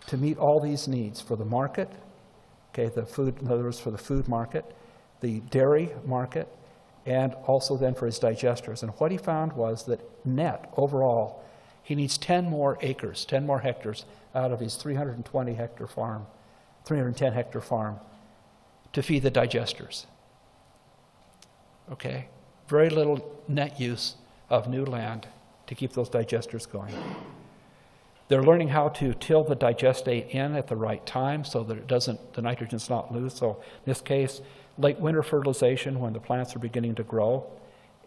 S2: to meet all these needs for the market, okay, the food, in other words, for the food market, the dairy market, and also then for his digesters. And what he found was that net, overall, he needs 10 more acres, 10 more hectares out of his 310 hectare farm to feed the digesters. Okay? Very little net use of new land to keep those digesters going. They're learning how to till the digestate in at the right time so that the nitrogen's not loose. So in this case, late winter fertilization when the plants are beginning to grow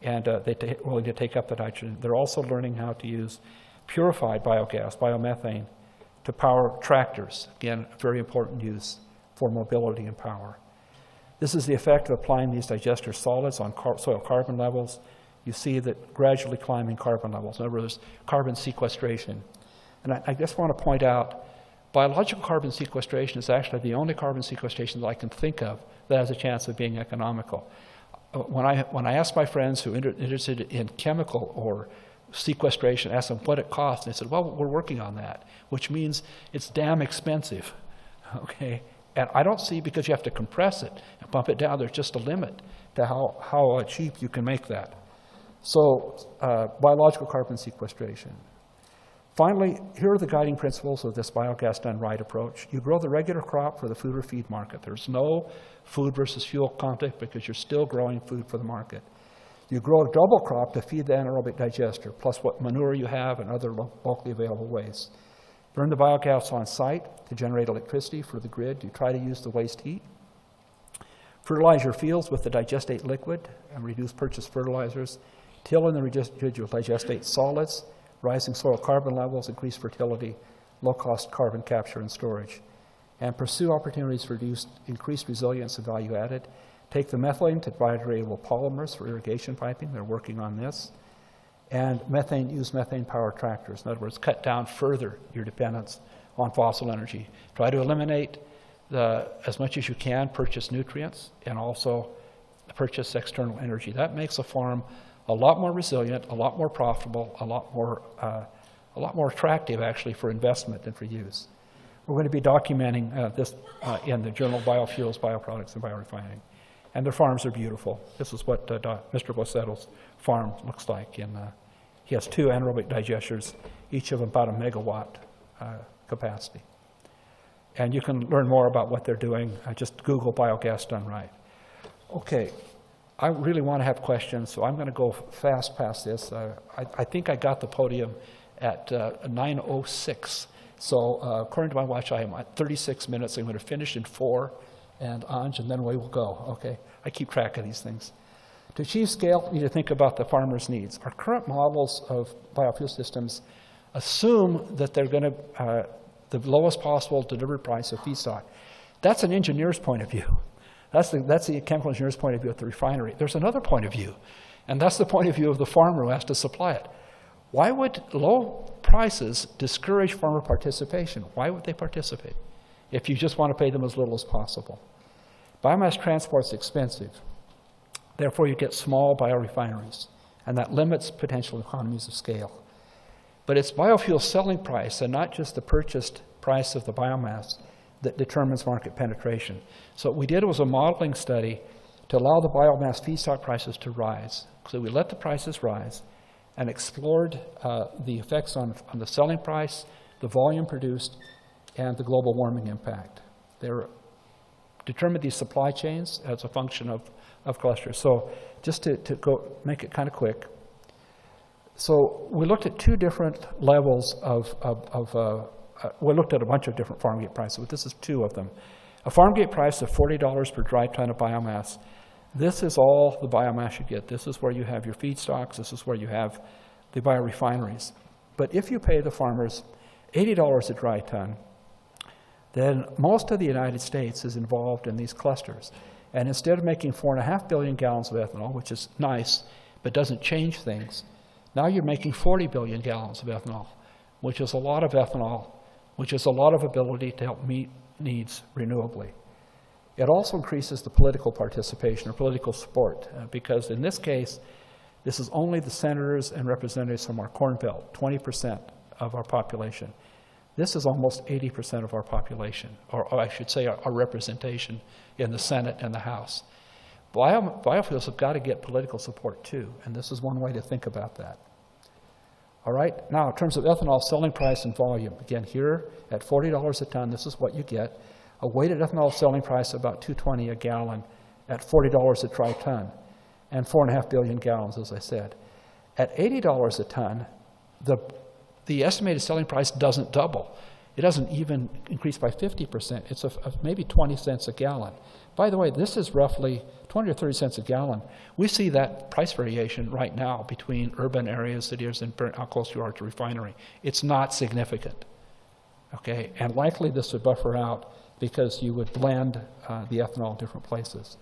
S2: and they're willing to take up the nitrogen. They're also learning how to use purified biogas, biomethane, to power tractors. Again, very important use for mobility and power. This is the effect of applying these digester solids on soil carbon levels. You see that gradually climbing carbon levels. In other words, carbon sequestration. And I just want to point out, biological carbon sequestration is actually the only carbon sequestration that I can think of that has a chance of being economical. When I ask my friends who are interested in chemical or sequestration, ask them what it costs, and they said, well, we're working on that, which means it's damn expensive, okay? And I don't see, because you have to compress it and pump it down, there's just a limit to how cheap you can make that. So biological carbon sequestration. Finally, here are the guiding principles of this biogas done right approach. You grow the regular crop for the food or feed market. There's no food versus fuel conflict because you're still growing food for the market. You grow a double crop to feed the anaerobic digester, plus what manure you have and other locally available waste. Burn the biogas on site to generate electricity for the grid. You try to use the waste heat. Fertilize your fields with the digestate liquid and reduce purchased fertilizers. Till in the residual digestate solids. Rising soil carbon levels, increased fertility, low-cost carbon capture and storage. And pursue opportunities for increased resilience and value added. Take the methane to biodegradable polymers for irrigation piping. They're working on this. And use methane-powered tractors. In other words, cut down further your dependence on fossil energy. Try to eliminate, as much as you can, purchase nutrients and also purchase external energy. That makes a farm a lot more resilient, a lot more profitable, a lot more attractive actually for investment than for use. We're going to be documenting this in the Journal of Biofuels, Bioproducts, and Biorefining. And their farms are beautiful. This is what Mr. Bossetto's farm looks like. He has 2 anaerobic digesters, each of them about a megawatt capacity. And you can learn more about what they're doing. Just Google biogas done right. Okay. I really want to have questions, so I'm going to go fast past this. I think I got the podium at 9:06. So according to my watch, I am at 36 minutes. I'm going to finish in 4, and Anj, and then we will go, okay? I keep track of these things. To achieve scale, we need to think about the farmer's needs. Our current models of biofuel systems assume that they're going to, the lowest possible delivered price of feedstock. That's an engineer's point of view. That's the chemical engineer's point of view at the refinery. There's another point of view, and that's the point of view of the farmer who has to supply it. Why would low prices discourage farmer participation? Why would they participate if you just want to pay them as little as possible? Biomass transport is expensive. Therefore, you get small biorefineries, and that limits potential economies of scale. But it's biofuel selling price and not just the purchased price of the biomass that determines market penetration. So what we did was a modeling study to allow the biomass feedstock prices to rise. So we let the prices rise and explored the effects on the selling price, the volume produced, and the global warming impact. They determined these supply chains as a function of clusters. So just to go make it kind of quick. So we looked at 2 different levels we looked at a bunch of different farm gate prices, but this is 2 of them. A farm gate price of $40 per dry ton of biomass. This is all the biomass you get. This is where you have your feedstocks. This is where you have the biorefineries. But if you pay the farmers $80 a dry ton, then most of the United States is involved in these clusters. And instead of making 4.5 billion gallons of ethanol, which is nice, but doesn't change things, now you're making 40 billion gallons of ethanol, which is a lot of ethanol, which is a lot of ability to help meet needs renewably. It also increases the political participation or political support, because in this case, this is only the senators and representatives from our Corn Belt, 20% of our population. This is almost 80% of our population, or I should say our representation in the Senate and the House. Biofuels have got to get political support too, and this is one way to think about that. All right, now in terms of ethanol selling price and volume, again here at $40 a ton, this is what you get. A weighted ethanol selling price of about $2.20 a gallon at $40 a dry ton, and 4.5 billion gallons, as I said. At $80 a ton, the estimated selling price doesn't double. It doesn't even increase by 50%. It's maybe 20 cents a gallon. By the way, this is roughly 20 or 30 cents a gallon. We see that price variation right now between urban areas, cities, and how close you are to refinery. It's not significant, okay? And likely this would buffer out because you would blend the ethanol in different places.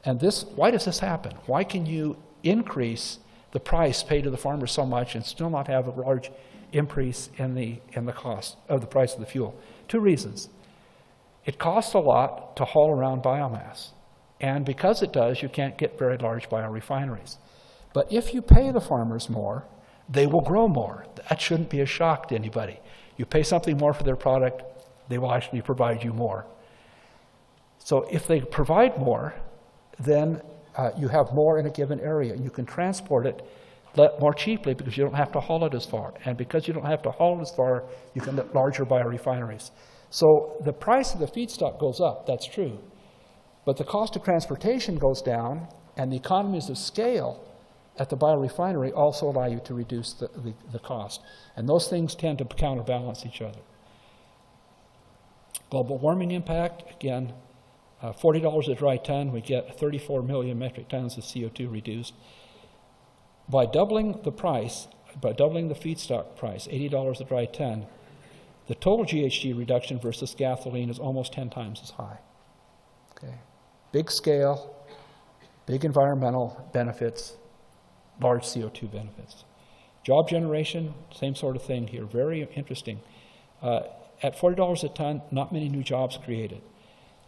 S2: And why does this happen? Why can you increase the price paid to the farmer so much and still not have a large increase in the cost of the price of the fuel? 2 reasons. It costs a lot to haul around biomass. And because it does, you can't get very large biorefineries. But if you pay the farmers more, they will grow more. That shouldn't be a shock to anybody. You pay something more for their product, they will actually provide you more. So if they provide more, then you have more in a given area. You can transport it more cheaply because you don't have to haul it as far. And because you don't have to haul it as far, you can get larger biorefineries. So the price of the feedstock goes up, that's true. But the cost of transportation goes down, and the economies of scale at the biorefinery also allow you to reduce the cost. And those things tend to counterbalance each other. Global warming impact, again, $40 a dry ton, we get 34 million metric tons of CO2 reduced. By doubling the price, by doubling the feedstock price, $80 a dry ton, the total GHG reduction versus gasoline is almost 10 times as high. Okay. Big scale, big environmental benefits, large CO2 benefits. Job generation, same sort of thing here, very interesting. At $40 a ton, not many new jobs created.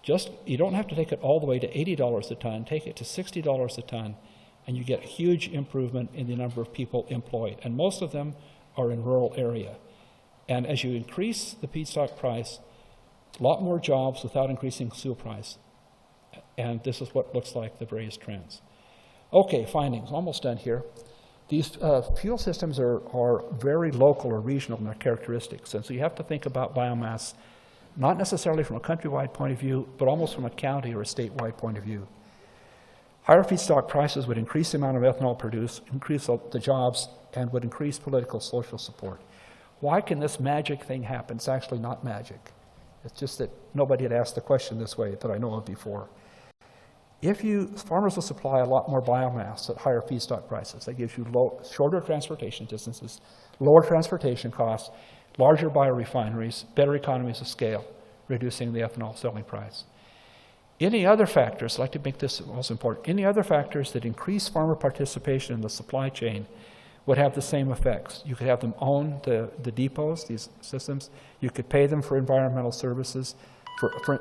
S2: You don't have to take it all the way to $80 a ton, take it to $60 a ton, and you get a huge improvement in the number of people employed. And most of them are in rural area. And as you increase the feedstock price, a lot more jobs without increasing fuel price. And this is what looks like the various trends. Okay, findings, almost done here. These fuel systems are very local or regional in their characteristics. And so you have to think about biomass, not necessarily from a countrywide point of view, but almost from a county or a statewide point of view. Higher feedstock prices would increase the amount of ethanol produced, increase the jobs, and would increase political social support. Why can this magic thing happen? It's actually not magic. It's just that nobody had asked the question this way that I know of before. Farmers will supply a lot more biomass at higher feedstock prices. That gives you shorter transportation distances, lower transportation costs, larger biorefineries, better economies of scale, reducing the ethanol selling price. Any other factors, I'd like to make this most important, any other factors that increase farmer participation in the supply chain would have the same effects. You could have them own the depots, these systems. You could pay them for environmental services. It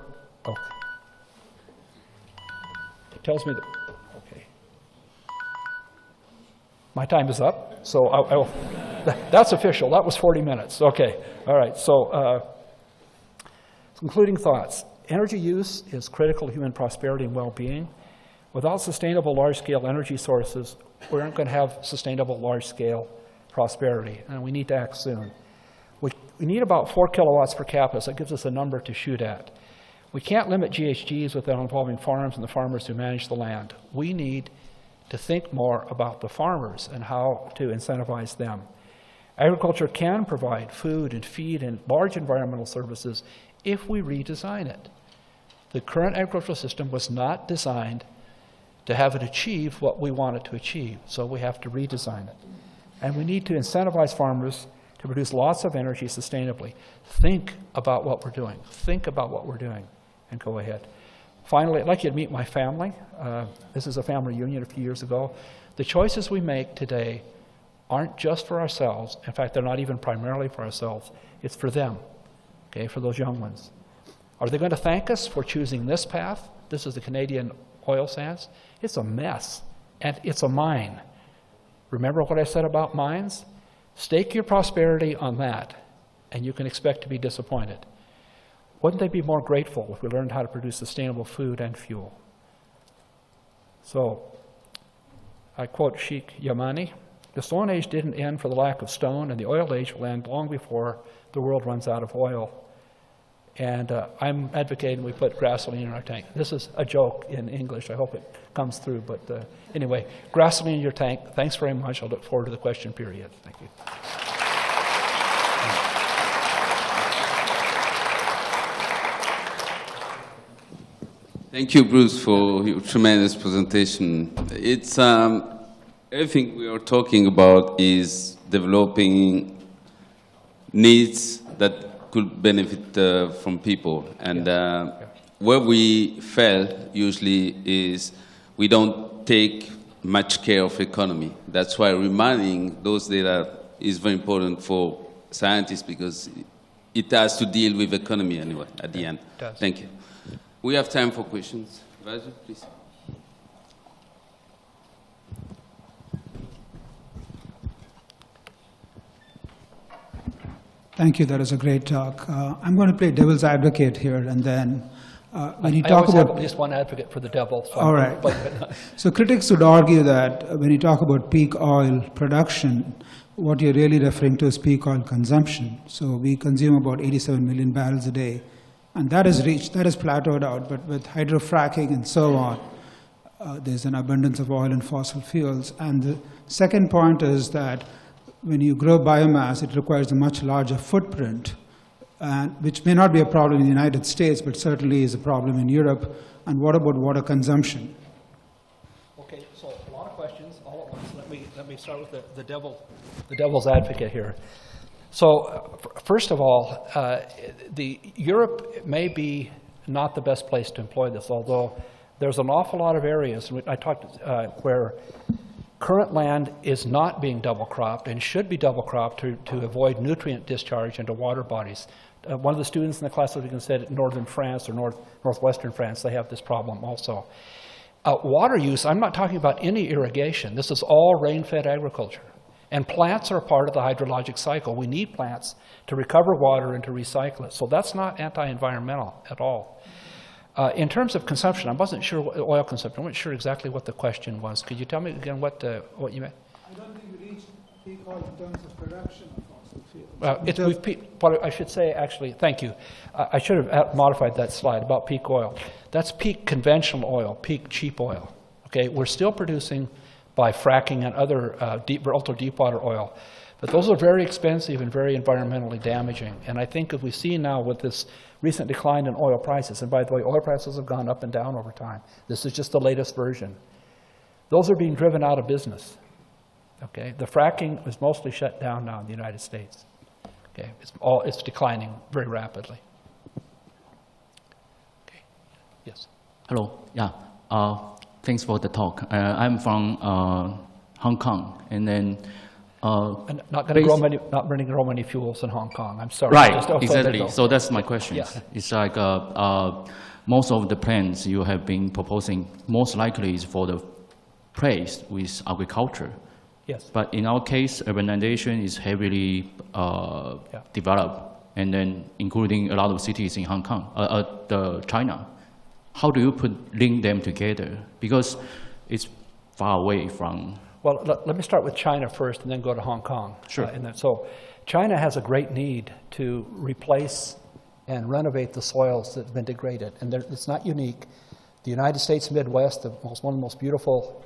S2: tells me that, okay. My time is up, so that's official. That was 40 minutes. Okay, all right. So concluding thoughts. Energy use is critical to human prosperity and well-being. Without sustainable large-scale energy sources, we aren't going to have sustainable large-scale prosperity, and we need to act soon. We need about 4 kilowatts per capita, so that gives us a number to shoot at. We can't limit GHGs without involving farms and the farmers who manage the land. We need to think more about the farmers and how to incentivize them. Agriculture can provide food and feed and large environmental services if we redesign it. The current agricultural system was not designed to have it achieve what we want it to achieve, so we have to redesign it. And we need to incentivize farmers to produce lots of energy sustainably. Think about what we're doing. Think about what we're doing, and go ahead. Finally, I'd like you to meet my family. This is a family reunion a few years ago. The choices we make today aren't just for ourselves. In fact, they're not even primarily for ourselves. It's for them, okay, for those young ones. Are they going to thank us for choosing this path? This is the Canadian oil sands. It's a mess, and it's a mine. Remember what I said about mines? Stake your prosperity on that, and you can expect to be disappointed. Wouldn't they be more grateful if we learned how to produce sustainable food and fuel? So, I quote Sheikh Yamani, "The Stone Age didn't end for the lack of stone, and the oil age will end long before the world runs out of oil." And I'm advocating we put gasoline in our tank. This is a joke in English. I hope it comes through. But anyway, gasoline in your tank. Thanks very much. I'll look forward to the question period. Thank you.
S1: Thank you, Bruce, for your tremendous presentation. It's everything we are talking about is developing needs that could benefit from people. And where we fail usually is we don't take much care of economy. That's why reminding those data is very important for scientists, because it has to deal with economy anyway at the end. Thank you. We have time for questions. Raju, please.
S3: Thank you. That is a great talk. I'm going to play devil's advocate here, and then when you talk about
S2: at least one advocate for the devil. So
S3: all right. So critics would argue that when you talk about peak oil production, what you're really referring to is peak oil consumption. So we consume about 87 million barrels a day, and that is reached, that is plateaued out. But with hydrofracking and so on, there's an abundance of oil and fossil fuels. And the second point is that when you grow biomass, it requires a much larger footprint, which may not be a problem in the United States, but certainly is a problem in Europe. And what about water consumption?
S2: Okay, so a lot of questions all at once. Let me start with the devil's advocate here. So first of all, Europe may be not the best place to employ this, although there's an awful lot of areas, and I talked where current land is not being double cropped and should be double cropped to avoid nutrient discharge into water bodies. One of the students in the class said in northern France or northwestern France, they have this problem also. Water use, I'm not talking about any irrigation. This is all rain-fed agriculture. And plants are a part of the hydrologic cycle. We need plants to recover water and to recycle it. So that's not anti-environmental at all. In terms of consumption, I wasn't sure oil consumption. I wasn't sure exactly what the question was. Could you tell me again what you meant?
S3: I don't think we reached peak oil in terms of production of fossil fuels.
S2: What I should say, actually, thank you. I should have modified that slide about peak oil. That's peak conventional oil, peak cheap oil. Okay, we're still producing by fracking and other ultra deep water oil, but those are very expensive and very environmentally damaging. And I think as we see now with this recent decline in oil prices, and by the way, oil prices have gone up and down over time. This is just the latest version. Those are being driven out of business. Okay, the fracking is mostly shut down now in the United States. Okay, it's declining very rapidly. Okay, yes.
S4: Hello. Yeah. Thanks for the talk. I'm from Hong Kong, and then.
S2: And not going to grow many fuels in Hong Kong. I'm sorry.
S4: Right. Exactly. So that's my question.
S2: Yeah.
S4: It's like most of the plans you have been proposing most likely is for the place with agriculture.
S2: Yes.
S4: But in our case, urbanization is heavily developed, and then including a lot of cities in Hong Kong, China. How do you link them together? Because it's far away from.
S2: Well, let me start with China first and then go to Hong Kong.
S4: Sure.
S2: So China has a great need to replace and renovate the soils that have been degraded. And it's not unique. The United States Midwest, one of the most beautiful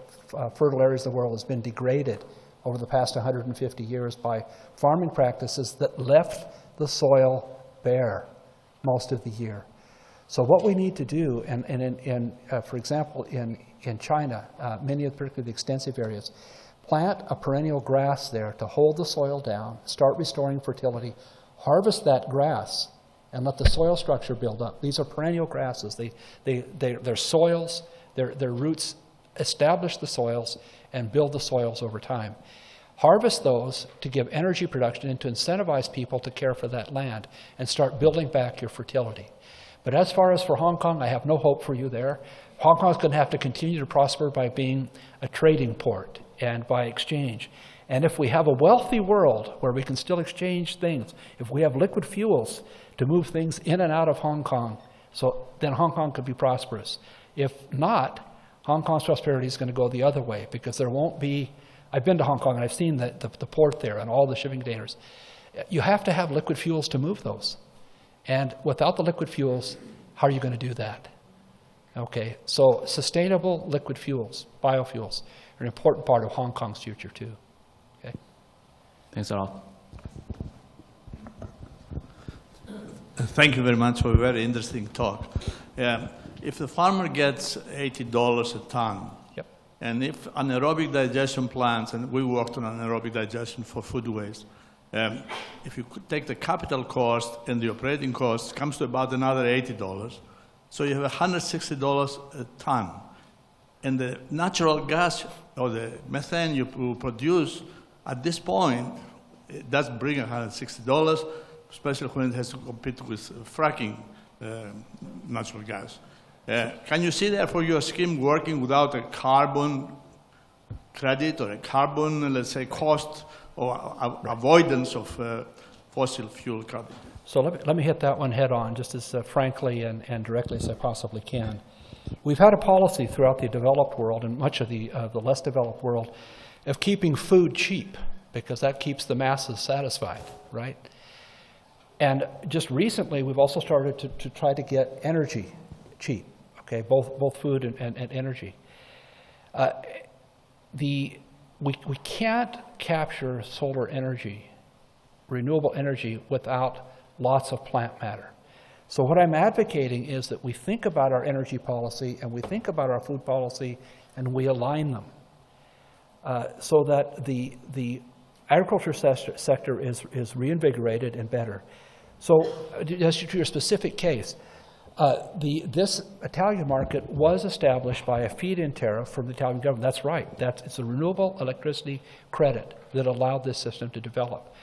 S2: fertile areas of the world, has been degraded over the past 150 years by farming practices that left the soil bare most of the year. So what we need to do, for example, in China, particularly the extensive areas, plant a perennial grass there to hold the soil down, start restoring fertility, harvest that grass, and let the soil structure build up. These are perennial grasses. They're soils, their roots establish the soils and build the soils over time. Harvest those to give energy production and to incentivize people to care for that land and start building back your fertility. But as far as for Hong Kong, I have no hope for you there. Hong Kong's going to have to continue to prosper by being a trading port and by exchange. And if we have a wealthy world where we can still exchange things, if we have liquid fuels to move things in and out of Hong Kong, then Hong Kong could be prosperous. If not, Hong Kong's prosperity is going to go the other way because there won't be. I've been to Hong Kong and I've seen the port there and all the shipping containers. You have to have liquid fuels to move those. And without the liquid fuels, how are you going to do that? Okay, so sustainable liquid fuels, biofuels, are an important part of Hong Kong's future too. Okay.
S4: Thanks a lot.
S5: Thank you very much for a very interesting talk. If the farmer gets $80 a ton,
S2: yep.
S5: And if anaerobic digestion plants, and we worked on anaerobic digestion for food waste, if you could take the capital cost and the operating cost, it comes to about another $80. So you have $160 a ton. And the natural gas or the methane you produce at this point, it does bring $160, especially when it has to compete with fracking natural gas. Can you see therefore your scheme working without a carbon credit or a carbon, let's say, cost or avoidance of fossil fuel carbon?
S2: So let me hit that one head on, just as frankly and directly as I possibly can. We've had a policy throughout the developed world and much of the less developed world of keeping food cheap because that keeps the masses satisfied, right? And just recently, we've also started to try to get energy cheap, okay, both food and energy. We can't capture solar energy, renewable energy, without lots of plant matter. So what I'm advocating is that we think about our energy policy and we think about our food policy and we align them so that the agriculture sector is reinvigorated and better. So as to your specific case, this Italian market was established by a feed-in tariff from the Italian government. That's right. It's a renewable electricity credit that allowed this system to develop.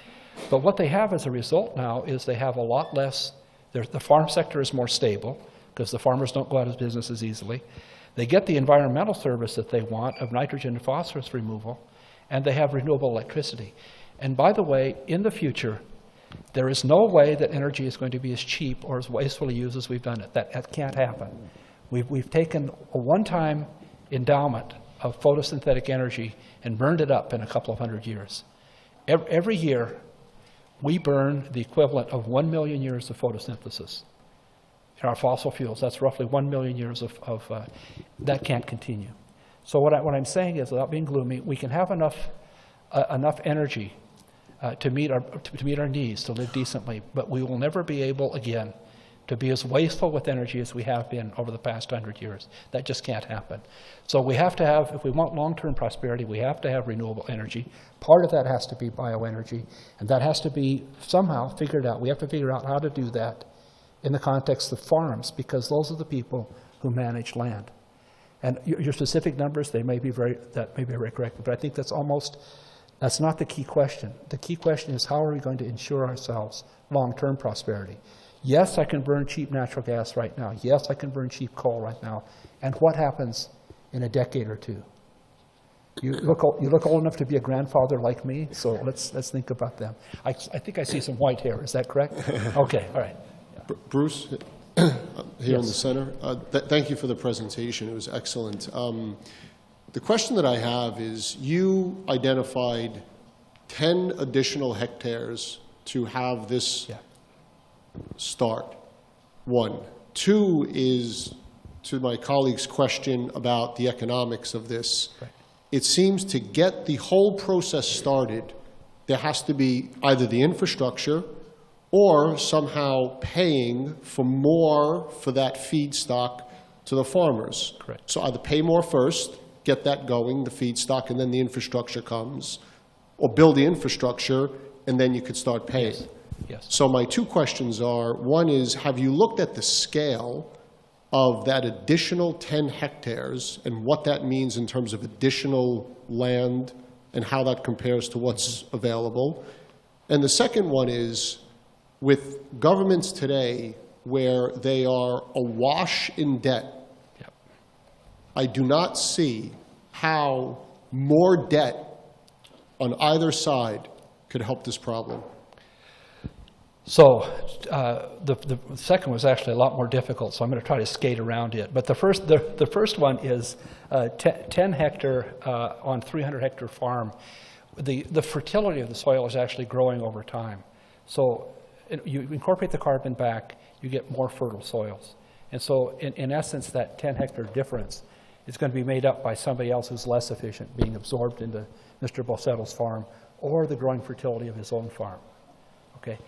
S2: But what they have as a result now is they have a lot less, the farm sector is more stable because the farmers don't go out of business as easily. They get the environmental service that they want of nitrogen and phosphorus removal, and they have renewable electricity. And by the way, in the future, there is no way that energy is going to be as cheap or as wastefully used as we've done it. That can't happen. We've taken a one-time endowment of photosynthetic energy and burned it up in a couple of hundred years. Every year, we burn the equivalent of 1 million years of photosynthesis in our fossil fuels. That's roughly 1 million years of that can't continue. So what I'm saying is, without being gloomy, we can have enough energy to meet our needs, to live decently, but we will never be able again to be as wasteful with energy as we have been over the past 100 years. That just can't happen. So we have to have, if we want long-term prosperity, we have to have renewable energy. Part of that has to be bioenergy, and that has to be somehow figured out. We have to figure out how to do that in the context of farms, because those are the people who manage land. And your specific numbers, that may be very correct, but I think that's not the key question. The key question is, how are we going to ensure ourselves long-term prosperity? Yes, I can burn cheap natural gas right now. Yes, I can burn cheap coal right now. And what happens in a decade or two? You look old enough to be a grandfather like me, so let's think about them. I think I see some white hair. Is that correct? Okay, all right.
S6: Bruce, here in the center. Thank you for the presentation. It was excellent. The question that I have is, you identified 10 additional hectares to have this start. 1. 2 is to my colleague's question about the economics of this.
S2: Right.
S6: It seems to get the whole process started, there has to be either the infrastructure or somehow paying for more for that feedstock to the farmers.
S2: Correct.
S6: So either pay more first, get that going, the feedstock, and then the infrastructure comes, or build the infrastructure, and then you could start paying.
S2: Yes.
S6: So my 2 questions are, one is, have you looked at the scale of that additional 10 hectares and what that means in terms of additional land and how that compares to what's available? And the second one is, with governments today where they are awash in debt, I do not see how more debt on either side could help this problem.
S2: So the second was actually a lot more difficult, so I'm going to try to skate around it. But the first one is 10 hectare on 300 hectare farm. The fertility of the soil is actually growing over time. So you incorporate the carbon back, you get more fertile soils. And so in essence, that 10 hectare difference is going to be made up by somebody else who's less efficient being absorbed into Mr. Bocetto's farm or the growing fertility of his own farm. Okay.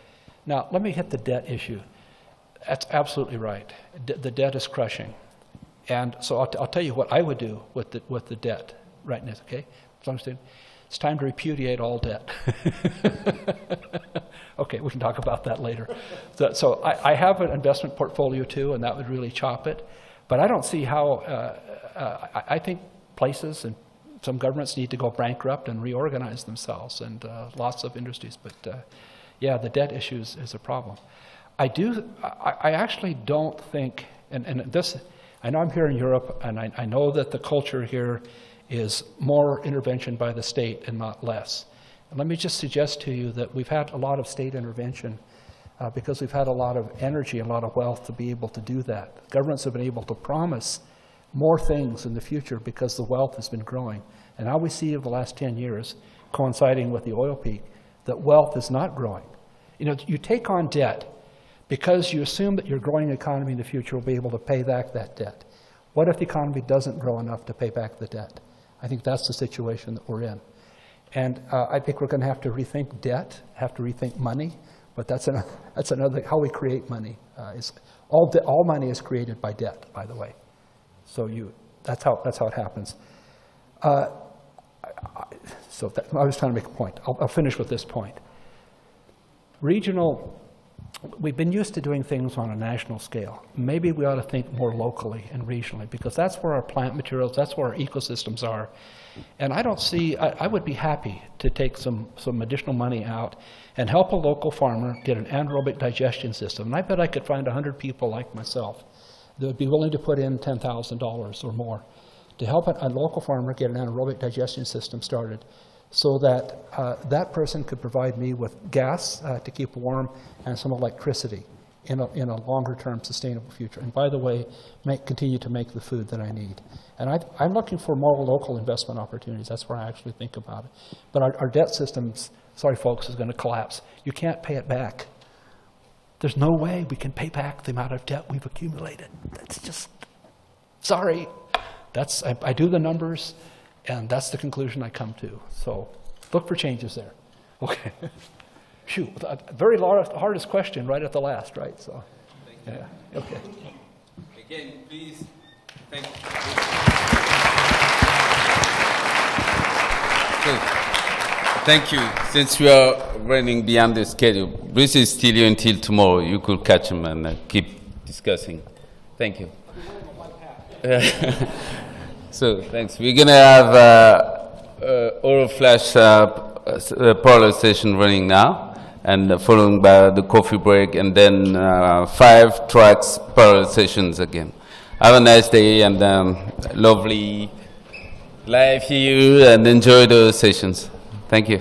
S2: Now, let me hit the debt issue. That's absolutely right. The debt is crushing. And so I'll tell you what I would do with the debt right now, okay? It's time to repudiate all debt. Okay, we can talk about that later. So I have an investment portfolio too, and that would really chop it. But I don't see how, I think places and some governments need to go bankrupt and reorganize themselves, and lots of industries. But yeah, the debt issue is a problem. I actually don't think, and this, I know I'm here in Europe, and I know that the culture here is more intervention by the state and not less. And let me just suggest to you that we've had a lot of state intervention because we've had a lot of energy, a lot of wealth to be able to do that. Governments have been able to promise more things in the future because the wealth has been growing. And now we see over the last 10 years, coinciding with the oil peak, that wealth is not growing. You know, you take on debt because you assume that your growing economy in the future will be able to pay back that debt. What if the economy doesn't grow enough to pay back the debt? I think that's the situation that we're in. And I think we're going to have to rethink debt, have to rethink money, but that's another, how we create money. All money is created by debt, by the way. So that's how it happens. I was trying to make a point. I'll finish with this point. Regional, we've been used to doing things on a national scale. Maybe we ought to think more locally and regionally, because that's where our plant materials, that's where our ecosystems are. And I don't see, I would be happy to take some additional money out and help a local farmer get an anaerobic digestion system. And I bet I could find 100 people like myself that would be willing to put in $10,000 or more to help a local farmer get an anaerobic digestion system started, so that that person could provide me with gas to keep warm and some electricity in a longer-term sustainable future. And by the way, continue to make the food that I need. And I'm looking for more local investment opportunities. That's where I actually think about it. But our debt systems, sorry folks, is going to collapse. You can't pay it back. There's no way we can pay back the amount of debt we've accumulated. That's just, sorry. I do the numbers, and that's the conclusion I come to. So look for changes there. Okay. Phew, a very hardest question right at the last, right? So, yeah, okay.
S1: Again, please, thank you. Thank you. Since we are running beyond the schedule, Bruce is still here until tomorrow. You could catch him and keep discussing. Thank you. So, thanks. We're going to have oral flash parallel session running now, and following by the coffee break, and then 5 tracks parallel sessions again. Have a nice day and lovely life here, and enjoy the sessions. Thank you.